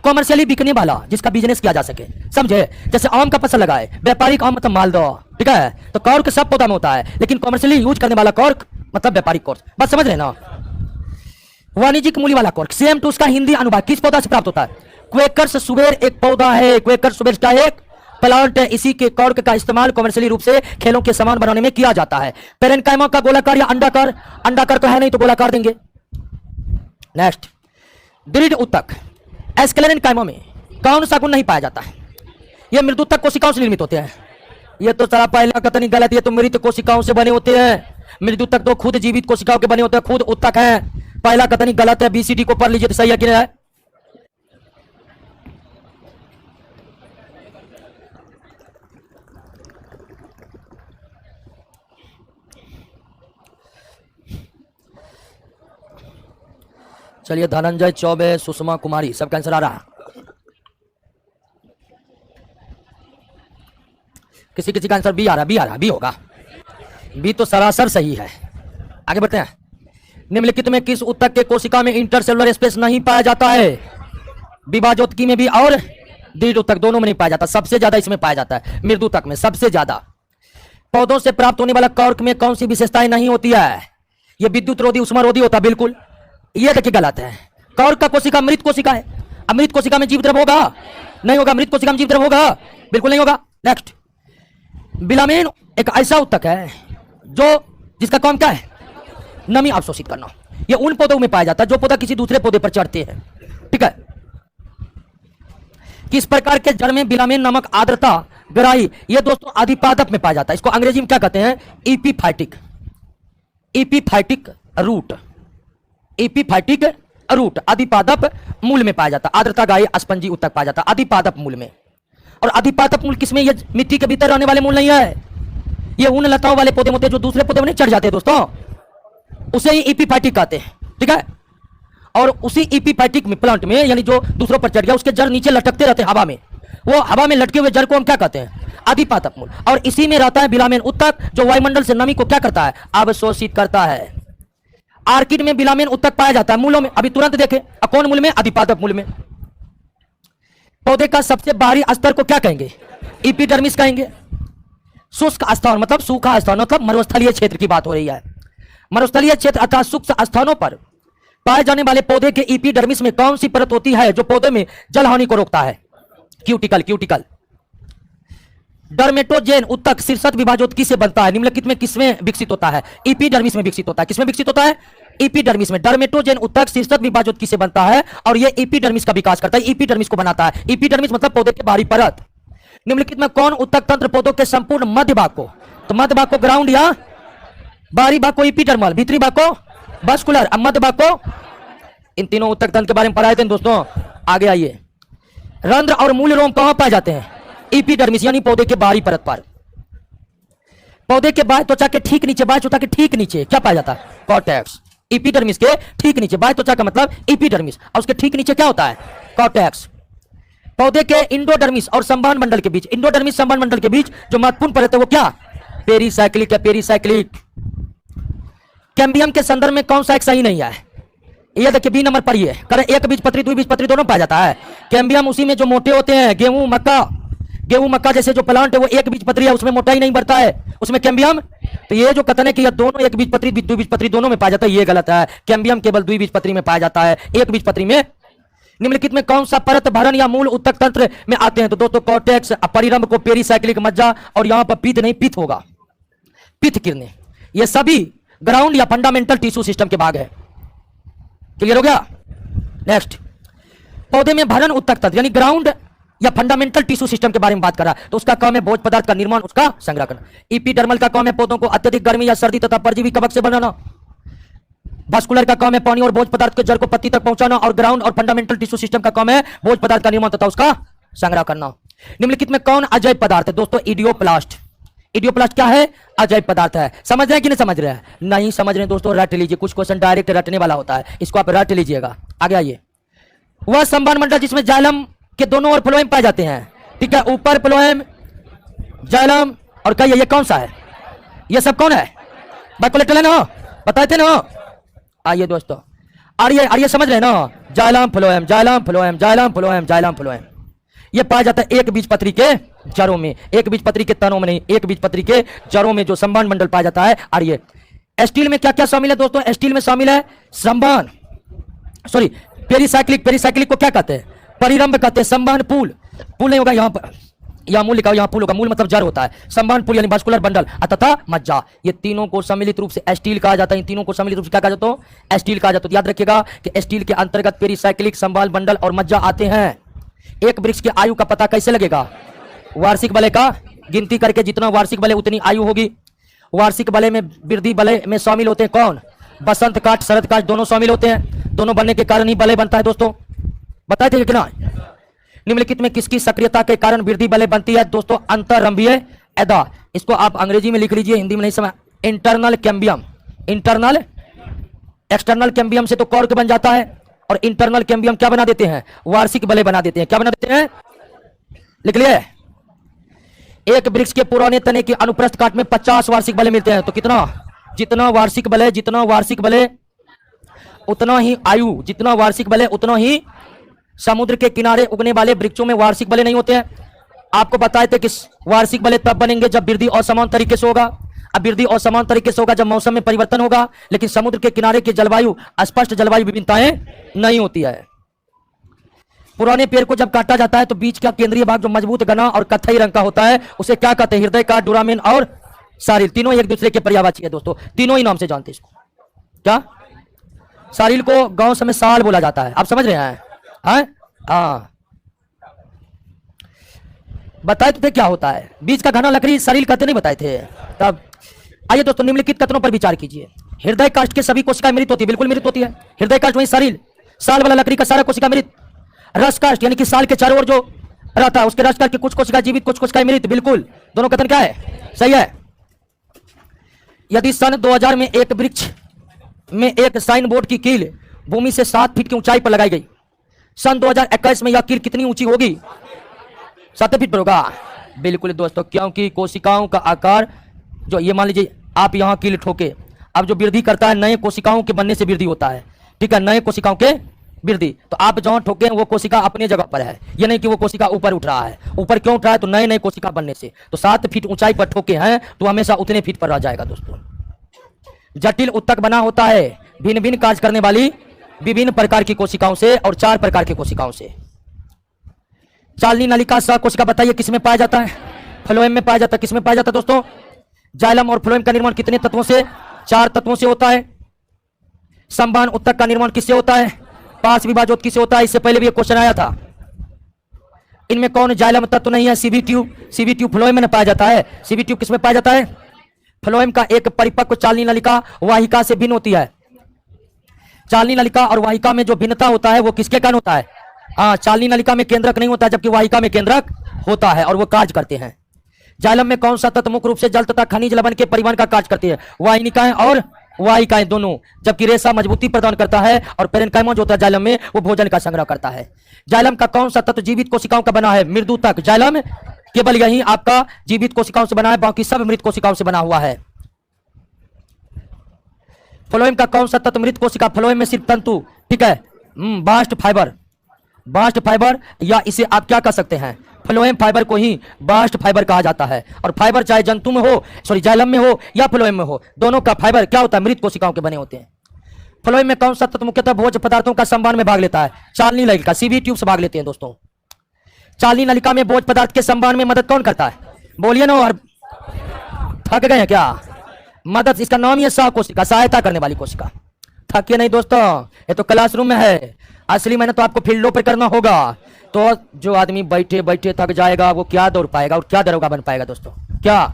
कॉमर्शियली बिकने वाला, जिसका बिजनेस किया जा सके, समझे। जैसे आम का फसल लगा है, व्यापारिक आम मतलब मालदह, ठीक है, तो कॉर्क सब पौधा में होता है, लेकिन कॉमर्शियली यूज करने वाला कॉर्क मतलब व्यापारिक कॉर्क, बस समझ रहे ना। वाणिज्यिक मूल्य वाला कॉर्क, सेम टू उसका हिंदी अनुवाद किस पौधा से प्राप्त होता है, क्वेकर्स सुबेर एक पौधा है, क्वेकर्स सुबेर का एक प्लांट है। इसी के कॉर्क का इस्तेमाल कॉमर्शियली रूप से खेलों के सामान बनाने में किया जाता है। पेरेनकाइमा का गोलाकार या अंडाकार, अंडाकार तो है नहीं तो गोलाकार देंगे। नेक्स्ट, दृढ़ उत्तक, एस्क्लेरेनकाइमा में कौन सा गुण नहीं पाया जाता है, यह मृदुत्तक कोशिकाओं से निर्मित होते हैं। यह तो सारा पहला कथन गलत, ये तो मृत कोशिकाओं से बने होते हैं। मृदुत्तक तो खुद जीवित कोशिकाओं के बने होते हैं, खुद उत्तक है। पहला कथन गलत है, बीसीडी को पढ़ लीजिए तो सही है कि नहीं है। चलिए, धनंजय चौबे, सुषमा कुमारी, सबका आंसर आ रहा। किसी किसी का आंसर बी आ रहा, बी आ रहा, बी होगा, बी तो सरासर सही है। आगे बढ़ते हैं। निम्नलिखित में किस उत्तक के कोशिका में इंटरसेलुलर स्पेस नहीं पाया जाता है, विभाजोत्की में भी और दृढ़ उत्तक दोनों में नहीं पाया जाता, सबसे ज्यादा इसमें पाया जाता है, मृदुत्तक में सबसे ज्यादा। पौधों से प्राप्त होने वाला कॉर्क में कौन सी विशेषताएं नहीं होती है, यह विद्युत रोधी, उष्मा रोधी होता, बिल्कुल। यह देखिए गलत है, कॉर्क का कोशिका मृत कोशिका है। अमृत कोशिका में जीव द्रव होगा, नहीं होगा। मृत कोशिका में जीव द्रव होगा, बिल्कुल नहीं होगा। नेक्स्ट, बिलामेन एक ऐसा उत्तक है जो जिसका काम क्या है, नमी अवशोषित करना। यह उन पौधों में पाया जाता है जो पौधा किसी दूसरे पौधे पर चढ़ते हैं, ठीक है। किस प्रकार के जड़ में बिलामेन नामक आर्द्रता ग्राही, यह दोस्तों अधिपादप में पाया जाता है। इसको अंग्रेजी में क्या कहते हैं, epiphytic, epiphytic root, epiphytic root अधिपादप मूल में पाया जाता है। आर्द्रता गाय स्पंजी उत्तक पाया जाता है अधिपादप मूल में। और अधिपादप मूल किसमें, ये मिट्टी के भीतर रहने वाले मूल नहीं है, ये उन लताओं वाले पौधे होते हैं जो दूसरे पौधे में नहीं चढ़ जाते दोस्तों, उसे ही एपीफाइटिक कहते हैं, ठीक है। और उसी एपीफाइटिक में प्लांट में, यानी जो दूसरों पर चढ़ गया, उसके जड़ नीचे लटकते रहते हैं हवा में, वो हवा में लटके हुए जड़ को हम क्या कहते हैं, अधिपादप मूल। और इसी में रहता है बिलामेन उत्तक, जो वायुमंडल से नमी को क्या करता है, अवशोषित करता है। आर्किड में बिलामेन उत्तक पाया जाता है मूलों में, अभी तुरंत देखें, कौन मूल में, अधिपादप मूल में। पौधे का सबसे बाहरी स्तर को क्या कहेंगे, एपिडर्मिस कहेंगे। शुष्क स्थान मतलब सूखा स्थान, मतलब मरुस्थलीय क्षेत्र की बात हो रही है। मरुस्थलीय क्षेत्र अर्थात शुष्क स्थानों पर पाए जाने वाले पौधे के एपिडर्मिस में कौन सी परत होती है जो पौधे में जल हानि को रोकता है, क्यूटिकल, क्यूटिकल। डर्मेटोजेन उत्तक शीर्षक विभाजोत्की से बनता है, निम्नलिखित में किसमें विकसित होता है, एपिडर्मिस में विकसित होता है। किसमें विकसित होता है, एपिडर्मिस में। डर्मेटोजेन उत्तक शीर्षक विभाजोत्की से बनता है और यह एपिडर्मिस का विकास करता है, एपिडर्मिस को बनाता है। एपिडर्मिस मतलब पौधे के बाहरी परत। निम्नलिखित में कौन उत्तक तंत्र पौधों के संपूर्ण मध्य भाग को, तो मध्य भाग को ग्राउंड या बाहरी भाग को एपिडर्मल, भीतरी भाग को वास्कुलर, मध्य भाग को, इन तीनों उत्तक तंत्र के बारे में पढ़ाए थे दोस्तों। आगे आइए, रंध्र और मूल रोम कहां पाए जाते हैं, एपिडर्मिस यानी पौधे के बाहरी परत पर, पौधे के बाह्य त्वचा के ठीक नीचे, बाह्य त्वचा के ठीक नीचे क्या पाया जाता है? कॉर्टेक्स। एपिडर्मिस के ठीक नीचे, बाह्य त्वचा का मतलब एपिडर्मिस, और उसके ठीक नीचे क्या होता है? कॉर्टेक्स। पौधे के इंडोडर्मिस और संवहन मंडल के बीच, इंडोडर्मिस संवहन मंडल के बीच जो महत्वपूर्ण परत है वो क्या? पेरीसाइक्लिक है, पेरीसाइक्लिक। कैम्बियम के संदर्भ में कौन सा एक सही नहीं है? ये देखिए बी नंबर पर, ये करे एक बीजपत्री द्विबीजपत्री दोनों पाया जाता है। कैम्बियम उसी में जो मोटे होते हैं, गेहूं मक्का जैसे जो प्लांट है वो एक बीजपत्री है, उसमें मोटाई नहीं बढ़ता है, उसमें कैम्बियम। तो ये जो कथन है कि ये दोनों एक बीजपत्री द्विबीजपत्री दोनों में पाया जाता है, ये गलत है। कैम्बियम केवल द्विबीजपत्री में पाया जाता है, एक बीजपत्री में। निम्नलिखित में कौन सा परत भरण या मूल उत्तक तंत्र में आते हैं? तो दोस्तों कॉर्टेक्स, परिरंभ को पेरीसाइक्लिक मज्जा, और यहां पर पित्त नहीं पित्त होगा, पित्त किरणें, ये सभी ग्राउंड या फंडामेंटल टिश्यू सिस्टम के भाग है। क्लियर हो गया? नेक्स्ट, पौधे में भरण उत्तक तंत्र यानी ग्राउंड या फंडामेंटल टिश्यू सिस्टम के बारे में बात करा, तो उसका काम है भोज्य पदार्थ का निर्माण, उसका संग्रह करना। एपिडर्मल का काम है पौधों को अत्यधिक गर्मी या सर्दी तथा परजीवी कवक से बनाना। वास्कुलर का काम है पानी और भोज्य पदार्थ के जड़ को पत्ती तक पहुंचाना, और ग्राउंड और फंडामेंटल टिश्यू सिस्टम का काम है भोज्य पदार्थ का निर्माण तथा उसका संग्रह करना। निम्नलिखित में कौन अजैव पदार्थ है? दोस्तों इडियोप्लास्ट। इडियोप्लास्ट क्या है? अजैव पदार्थ है। समझ रहे हैं कि नहीं समझ रहे हैं? नहीं समझ रहे हैं दोस्तों, रट लीजिए, कुछ क्वेश्चन डायरेक्ट रटने वाला होता है, इसको आप रट लीजिएगा। आगे आइए, वह संवहन मंडल जिसमें जाइलम के दोनों ओर फ्लोएम पाए जाते हैं, ठीक है, ऊपर फ्लोएम, जाइलम और कहिए ये कौन सा है? ये सब कौन है? बाइकोलेटरल है ना, बताए थे ना। आइए दोस्तों, आइए समझ रहे हैं ना, xylem phloem, xylem phloem, xylem phloem, xylem phloem, ये पाया जाता है एक बीजपत्री के जड़ों में, एक बीजपत्री के तनों में नहीं, एक बीजपत्री के जड़ों में जो संवहन मंडल पाया जाता है। और ये स्टील में क्या क्या शामिल है दोस्तों? स्टील में शामिल है संवहन, सॉरी पेरीसाइक्लिक, पेरीसाइक्लिक को क्या कहते हैं? परिरंभ कहते हैं। संवहन पुल, पुल नहीं होगा यहाँ पर, यहाँ मूल लिखा हो, यहाँ पुल होगा, मूल मतलब जड़ होता है। संवहन पुल यानी वास्कुलर बंडल तथा मज्जा, ये तीनों को सम्मिलित रूप से स्टील कहा जाता है। इन तीनों को सम्मिलित रूप से क्या कहा जाता है? स्टील कहा जाता है। याद रखिएगा कि स्टील के अंतर्गत पेरीसाइक्लिक, संवहन बंडल और मज्जा आते हैं। एक वृक्ष की आयु का पता कैसे लगेगा? वार्षिक बलय का गिनती करके, जितना वार्षिक बलय उतनी आयु होगी। वार्षिक बलय में वृद्धि बलय में शामिल होते हैं कौन? बसंत काट, शरद काट दोनों शामिल होते हैं। दोनों बनने के कारण ही बलय बनता है दोस्तों, बताए थे कि ना। निम्नलिखित में किसकी सक्रियता के कारण वृद्धि बलय बनती है? दोस्तों अंतररंभीय एदा, इसको आप अंग्रेजी में लिख लीजिए, हिंदी में नहीं समझ। Internal cambium, internal, external cambium से तो कॉर्क बन जाता है, और इंटरनल कैम्बियम क्या बना देते हैं? वार्षिक बलय बना देते हैं। क्या बना देते हैं? लिख लिए। एक वृक्ष के पुराने तने के अनुप्रस्थ काट में 50 वार्षिक बलय मिलते हैं। तो कितना? जितना वार्षिक बलय, जितना वार्षिक बलय उतना ही आयु, जितना वार्षिक बलय उतना ही। समुद्र के किनारे उगने वाले वृक्षों में वार्षिक बलय नहीं होते हैं। आपको बताए थे कि वार्षिक बलय तब बनेंगे जब वृद्धि असमान तरीके से होगा। अब वृद्धि असमान तरीके से होगा जब मौसम में परिवर्तन होगा, लेकिन समुद्र के किनारे की जलवायु स्पष्ट जलवायु विभिन्नताएं नहीं होती है। पुराने पेड़ को जब काटा जाता है तो बीच का केंद्रीय भाग जो मजबूत, घना और कत्थई रंग का होता है उसे क्या कहते हैं? हृदय का, डुरामेन और सारिल। तीनों एक दूसरे के पर्यायवाची है दोस्तों, तीनों ही नाम से जानते हैं इसको। क्या? सारिल को गांव समय साल बोला जाता है, आप समझ रहे हैं? हाँ, बताए तो थे क्या होता है? बीच का घना लकड़ी सारिल कहते नहीं बताए थे तब। आइए दोस्तों, निम्नलिखित कथनों पर विचार कीजिए। हृदय काष्ठ के सभी कोशिकाएं मृत होती है, बिल्कुल मृत होती है। हृदय काष्ठ वही सारिल, साल वाला लकड़ी का सारा कोशिका मृत। रस काष्ठ यानी कि साल के चारों ओर जो रहता है उसके रस काष्ठ की कुछ कोशिका जीवित, कुछ कोशिकाएं मृत, बिल्कुल दोनों कथन क्या है? सही है। यदि सन 2000 में एक वृक्ष में एक साइन बोर्ड की कील भूमि से 7 फीट की ऊंचाई पर लगाई गई, सन 2021 में यह कील कितनी ऊंची होगी? 7 फीट पर होगा, बिल्कुल दोस्तों, क्योंकि कोशिकाओं का आकार जो, ये मान लीजिए आप यहाँ कील ठोके, अब जो वृद्धि करता है नए कोशिकाओं के बनने से वृद्धि होता है, ठीक है, नए कोशिकाओं के वृद्धि। तो आप जहाँ ठोके वो कोशिका अपनी जगह पर है, ये नहीं कि वो कोशिका ऊपर उठ रहा है। ऊपर क्यों उठ रहा है? तो नए नए कोशिका बनने से। तो 7 फीट ऊंचाई पर ठोके हैं तो हमेशा उतने फीट पर रह जाएगा दोस्तों। जटिल उत्तक बना होता है भिन्न भिन्न कार्य करने वाली विभिन्न प्रकार की कोशिकाओं से और 4 प्रकार की कोशिकाओं से। चालनी नलिका सह कोशिका बताइए किसमें पाया जाता है? फ्लोएम में पाया जाता है। किसमें पाया जाता है दोस्तों? जाइलम और फ्लोएम का निर्माण कितने तत्वों से? 4 तत्वों से होता है। संवहन उत्तक का निर्माण किससे होता है? पार्श्व विभाजोत किससे होता है? इससे पहले भी एक क्वेश्चन आया था। इनमें कौन जाइलम तत्व नहीं है? CV tube. CV tube phloem में पाया जाता है। सीवी ट्यूब किसमें पाया जाता है? फ्लोएम का एक परिपक्व चालनी नलिका वाहिका से भिन्न होती है। चालनी नलिका और वाहिका में जो भिन्नता होता है वो किसके कारण होता है? हाँ, चालनी नलिका में केंद्रक नहीं होता जबकि वाहिका में केंद्रक होता है और वो कार्य करते हैं। जाइलम में कौन सा तत्व मुख्य रूप से जल तथा खनिज लवण के परिवहन का कार्य करती है? वाहिनिकाएं और वाहिकाएं दोनों। जबकि रेशा मजबूती प्रदान करता है और पेरेन्काइमा जो होता है जाइलम में, वो भोजन का संग्रह करता है। जाइलम का कौन सा तत्व जीवित कोशिकाओं का बना है? मृदुतक। जाइलम केवल यही आपका जीवित कोशिकाओं से बना है, बाकी सब मृत कोशिकाओं से बना हुआ है। फ्लोएम का कौन सा तत्व मृत कोशिका? फ्लोएम में सिर्फ तंतु, ठीक है, बास्ट फाइबर, बास्ट फाइबर, या इसे आप क्या कह सकते हैं, फ्लोएम फाइबर को ही बास्ट फाइबर कहा जाता है। और फाइबर चाहे जंतु में हो, सॉरी जाइलम में हो या फ्लोएम में हो, दोनों का फाइबर क्या होता है? मृत कोशिकाओं के बने होते हैं। फ्लोएम में कौन सा तत्व मुख्यतः भोज्य पदार्थों का संवहन में भाग लेता है? चालनी नलिका, सीवी ट्यूब से भाग लेते हैं दोस्तों। चालनी नलिका में भोज्य पदार्थ के संवहन में मदद कौन करता है? बोलिए ना, और थक गए हैं क्या? मदद, इसका नाम ही है सह कोशिका, सहायता करने वाली कोशिका। थकिए नहीं दोस्तों, ये तो क्लासरूम में है, असली मेहनत तो आपको फील्डों पर करना होगा। तो जो आदमी बैठे बैठे थक जाएगा वो क्या दौड़ पाएगा और क्या दरोगा बन पाएगा दोस्तों? क्या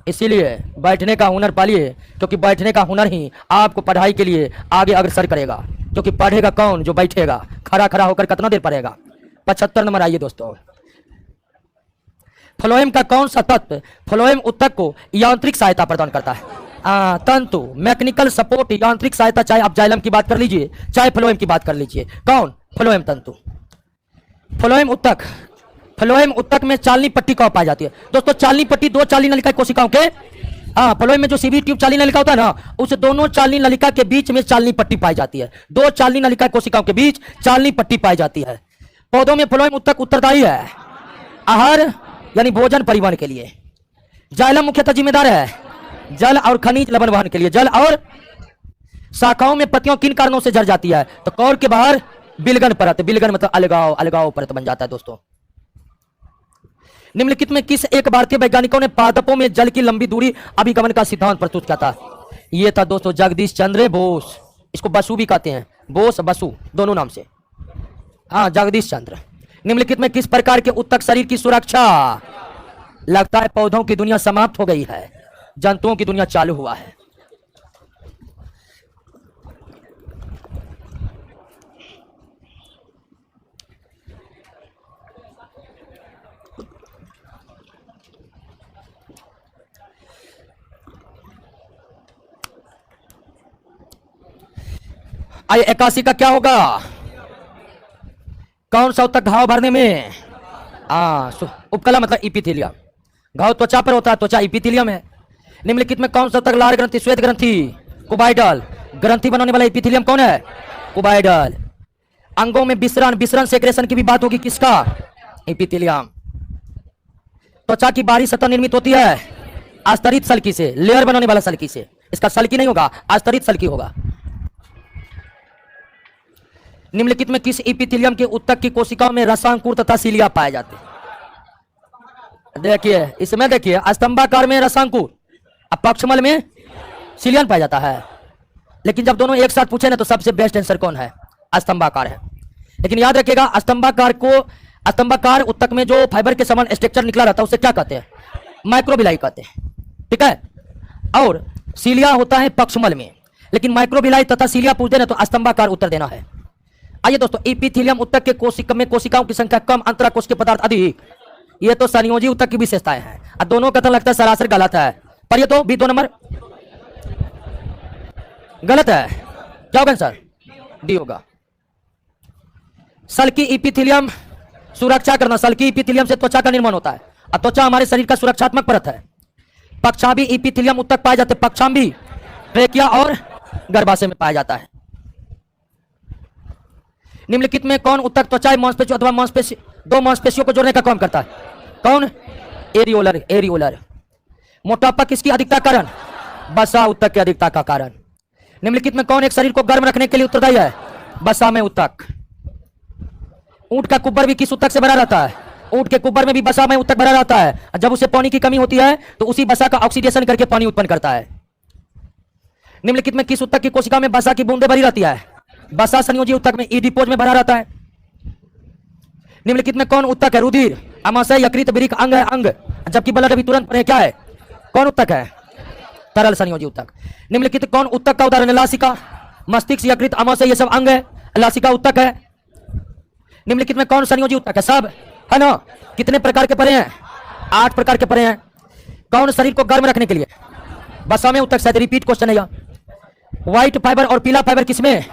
इसीलिए बैठने का हुनर पालिए, क्योंकि बैठने का हुनर ही आपको पढ़ाई के लिए आगे अग्रसर करेगा। क्योंकि पढ़ेगा कौन? जो बैठेगा। खड़ा खड़ा होकर कितना देर पढ़ेगा? 75 नंबर आइए दोस्तों। फ्लोएम का कौन सा तत्व फ्लोएम उत्तक को यांत्रिक सहायता प्रदान करता है? तंतु, मैकेनिकल सपोर्ट, यांत्रिक सहायता, चाहे आप जाइलम की बात कर लीजिए चाहे फ्लोएम की बात कर लीजिए। कौन? फ्लोएम तंतु। फ्लोएम उत्तक, फ्लोएम उत्तक में चालनी पट्टी कहाँ पाई जाती है दोस्तों? चालनी पट्टी दो चालनी नलिका कोशिकाओं के, फ्लोएम में जो सीवी ट्यूब चालनी नलिका होता है ना, उस दोनों चालनी नलिका के बीच में चालनी पट्टी पाई जाती है। दो चालनी नलिका कोशिकाओं के बीच चालनी पट्टी पाई जाती है। पौधों में फ्लोएम उत्तक उत्तरदायी है आहार यानी भोजन परिवहन के लिए। जाइलम मुख्यतः जिम्मेदार है जल और खनिज लवण वहन के लिए। जल और शाखाओं में पत्तियों किन कारणों से झड़ जाती है? तो कौर के बाहर बिलगन परत, बिलगन मतलब अलगाव, अलगाव परत बन जाता है दोस्तों। निम्नलिखित में किस एक भारतीय वैज्ञानिकों ने पादपों में जल की लंबी दूरी अभिगमन का सिद्धांत प्रस्तुत किया था? यह था दोस्तों जगदीश चंद्र बोस। इसको बसु भी कहते हैं, बोस बसु दोनों नाम से। जगदीश चंद्र। निम्नलिखित में किस प्रकार के उत्तक शरीर की सुरक्षा? लगता है पौधों की दुनिया समाप्त हो गई है, जंतुओं की दुनिया चालू हुआ है। आइए 81 का क्या होगा? कौन सा उत्तक घाव भरने में? उपकला मतलब इपिथेलियम। घाव त्वचा पर होता है, त्वचा इपिथेलियम है। निम्नलिखित में कौन सा उत्तक लाल ग्रंथि, श्वेत ग्रंथि, कुबाइडल ग्रंथि बनाने वाला इपिथेलियम कौन है? कुबाइडल। अंगों में विसरण, विसरण सेक्रेशन की भी बात होगी, किसका? इपिथेलियम। त्वचा की बाहरी सतह निर्मित होती है अस्तरित सल्की से, लेयर बनाने वाला सल्की से। इसका सल्की नहीं होगा, अस्तरित सल्की होगा। निम्नलिखित में किस इपिथेलियम के उत्तक की कोशिकाओं में रसांकुर तथा सीलिया पाए जाते हैं? देखिए इसमें, देखिए स्तंभाकार में रसांकुर, पक्षमल में सीलियन पाया जाता है। लेकिन जब दोनों एक साथ पूछे ना तो सबसे बेस्ट आंसर कौन है? स्तंभाकार है। लेकिन याद रखिएगा स्तंभाकार को, स्तंभाकार उत्तक में जो फाइबर के समान स्ट्रक्चर निकला रहता है उसे क्या कहते हैं? माइक्रोबिलाई कहते हैं, ठीक है। और सीलिया होता है पक्षमल में। लेकिन माइक्रोबिलाई तथा सीलिया पूछते ना तो स्तंभाकार उत्तर देना है। आइए दोस्तों, इपिथेलियम उत्तक के कोशिका में कोशिकाओं की संख्या कम, अंतराकोश के पदार्थ अधिक। ये तो संयोजी उत्तक की विशेषताएं हैं। और दोनों कथन लगता है सरासर गलत है, पर ये तो भी 2 नंबर गलत है। क्या होगा सर? डी होगा। सल्की इपिथेलियम सुरक्षा करना, सल्की इपिथेलियम से त्वचा का निर्माण होता है और त्वचा हमारे शरीर का सुरक्षात्मक परत है। पक्षाभी इपिथेलियम उत्तक पाए जाते हैं, पक्षांभी ट्रेकिया और गर्भाशय में पाया जाता है। निम्नलिखित में कौन उत्तक त्वचा मांसपेशियों अथवा मांसपेशी, दो मांसपेशियों को जोड़ने का काम करता है? कौन? Areolar, areolar. मोटापा किसकी अधिकता कारण? बसा उत्तक की अधिकता का कारण। निम्नलिखित में कौन एक शरीर को गर्म रखने के लिए उत्तरदायी है? बसा में उत्तक। ऊंट का कुब्बर भी किस उत्तक से भरा रहता है? ऊंट के कुब्बर में भी बसा में उत्तक भरा रहता है। जब उसे पानी की कमी होती है तो उसी बसा का ऑक्सीडेशन करके पानी उत्पन्न करता है। निम्नलिखित में किस उत्तक की कोशिका में बसा की बूंदे भरी रहती है? बसा संयोजी उत्तक में ईडिपोज में भरा रहता है। निम्नलिखित में कौन उत्तक है? रुधिर, अमाशय, यकृत, वृक्क, अंग है अंग, जबकि ब्लड अभी तुरंत पढ़े क्या है? कौन उत्तक है? तरल संयोजी उत्तक। निम्नलिखित कौन उत्तक का उदाहरण है? लासिका, मस्तिष्क, यकृत, अमाशय ये सब अंग है, लासिका उत्तक है। निम्नलिखित में कौन संयोजी उत्तक है? सब। है ना? कितने प्रकार के परे हैं? 8 प्रकार के परे हैं। कौन शरीर को गर्म रखने के लिए? बसा में उत्तक, शायद रिपीट क्वेश्चन है यह। व्हाइट फाइबर और पीला फाइबर किसमें?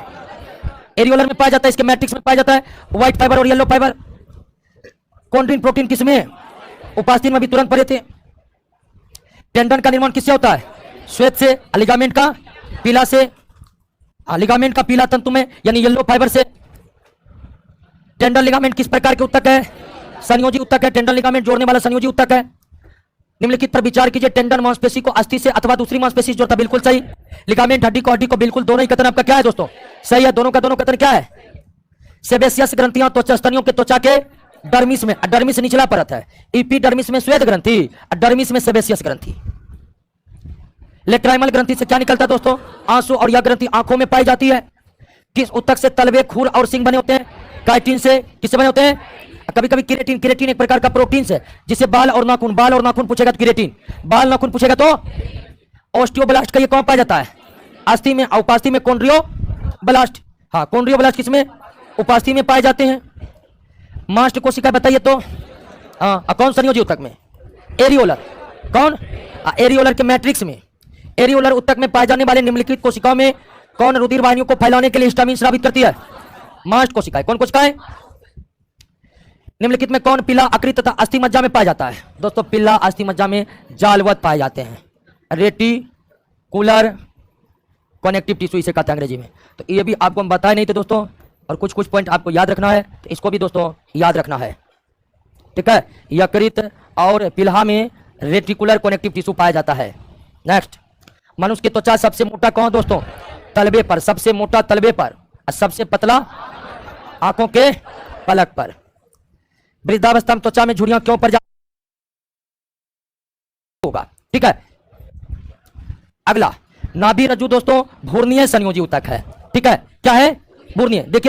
एरियोलर में पाया जाता है, इसके मैट्रिक्स में पाया जाता है। व्हाइट फाइबर और येलो फाइबर। कॉन्ड्रिन प्रोटीन किसमें? उपास्थि में भी तुरंत पढ़े थे। टेंडन का निर्माण किससे होता है? श्वेत से। लिगामेंट का पीला से, लिगामेंट का पीला तंतु में यानी येलो फाइबर से। टेंडन लिगामेंट किस प्रकार के उत्तक है? संयोजी उत्तक है। टेंडन लिगामेंट जोड़ने वाला संयोजी उत्तक है। निम्नलिखित पर विचार कीजिए। टेंडन मांसपेशी को अस्थि से अथवा दूसरी मांसपेशी से जोड़ता है, बिल्कुल सही। लिगामेंट हड्डी को बिल्कुल, दोनों ही कथन आपका क्या है दोस्तों? सही है, दोनों का दोनों कथन क्या है? सेबेसियस ग्रंथियां त्वचा स्तनियों के त्वचा के डर्मिस में, डर्मिस निचला परत है। इपीडर्मिस में श्वेत ग्रंथि, डर्मिस में सेबेसियस ग्रंथि। लेक्राइमल ग्रंथि से क्या निकलता है दोस्तों? आंसू। और यह ग्रंथि आंखों में पाई जाती है। किस उत्तक से तलवे, खूर और सिंग बने होते हैं? काइटिन से। किससे बने होते हैं? कभी कभी किरेटिन। किरेटिन एक प्रकार का प्रोटीन है जिसे बाल और नाखून, बाल और नाखून पूछेगा तो किरेटिन, बाल नाखून पूछेगा तो ऑस्टियोब्लास्ट का ये कौन पाया जाता है? अस्थि में। उपास्थि में कॉन्ड्रियोब्लास्ट। हाँ, कॉन्ड्रियोब्लास्ट किसमें? उपास्थि में पाए जाते हैं। मास्ट कोशिका बताइए तो? हाँ, कौन संयोजी उत्तक में? एरियोलर। कौन? एरियोलर के मैट्रिक्स में। एरियोलर उत्तक में पाए जाने वाले निम्नलिखित कोशिकाओं में कौन रुधिर वाहिनियों को फैलाने के लिए हिस्टामिन स्रावित करती है? मास्ट कोशिकाएं। कौन कोशिकाएं? निम्नलिखित में कौन पीला अकृत तथा अस्थि मज्जा में पाया जाता है? दोस्तों पीला अस्थि मज्जा में जालवत पाए जाते हैं। रेटिकुलर कनेक्टिव टिश्यू इसे कहते हैं अंग्रेजी में। तो ये भी आपको हम बताए नहीं थे दोस्तों, और कुछ कुछ पॉइंट आपको याद रखना है, तो इसको भी दोस्तों याद रखना है, ठीक है। यकृत और पिल्हा में रेटिकुलर कनेक्टिव टिश्यू पाया जाता है। नेक्स्ट, मनुष्य की त्वचा सबसे मोटा कौन दोस्तों? तलबे पर। सबसे मोटा तलबे पर, और सबसे पतला आंखों के पलक पर। वृद्धावस्था में त्वचा में झुर्रियां क्यों पड़ होगा? ठीक है। अगला, नाभि रज्जु दोस्तों भूर्णीय संयोजी उत्तक है। ठीक है, क्या है? भूर्णीय। देखिए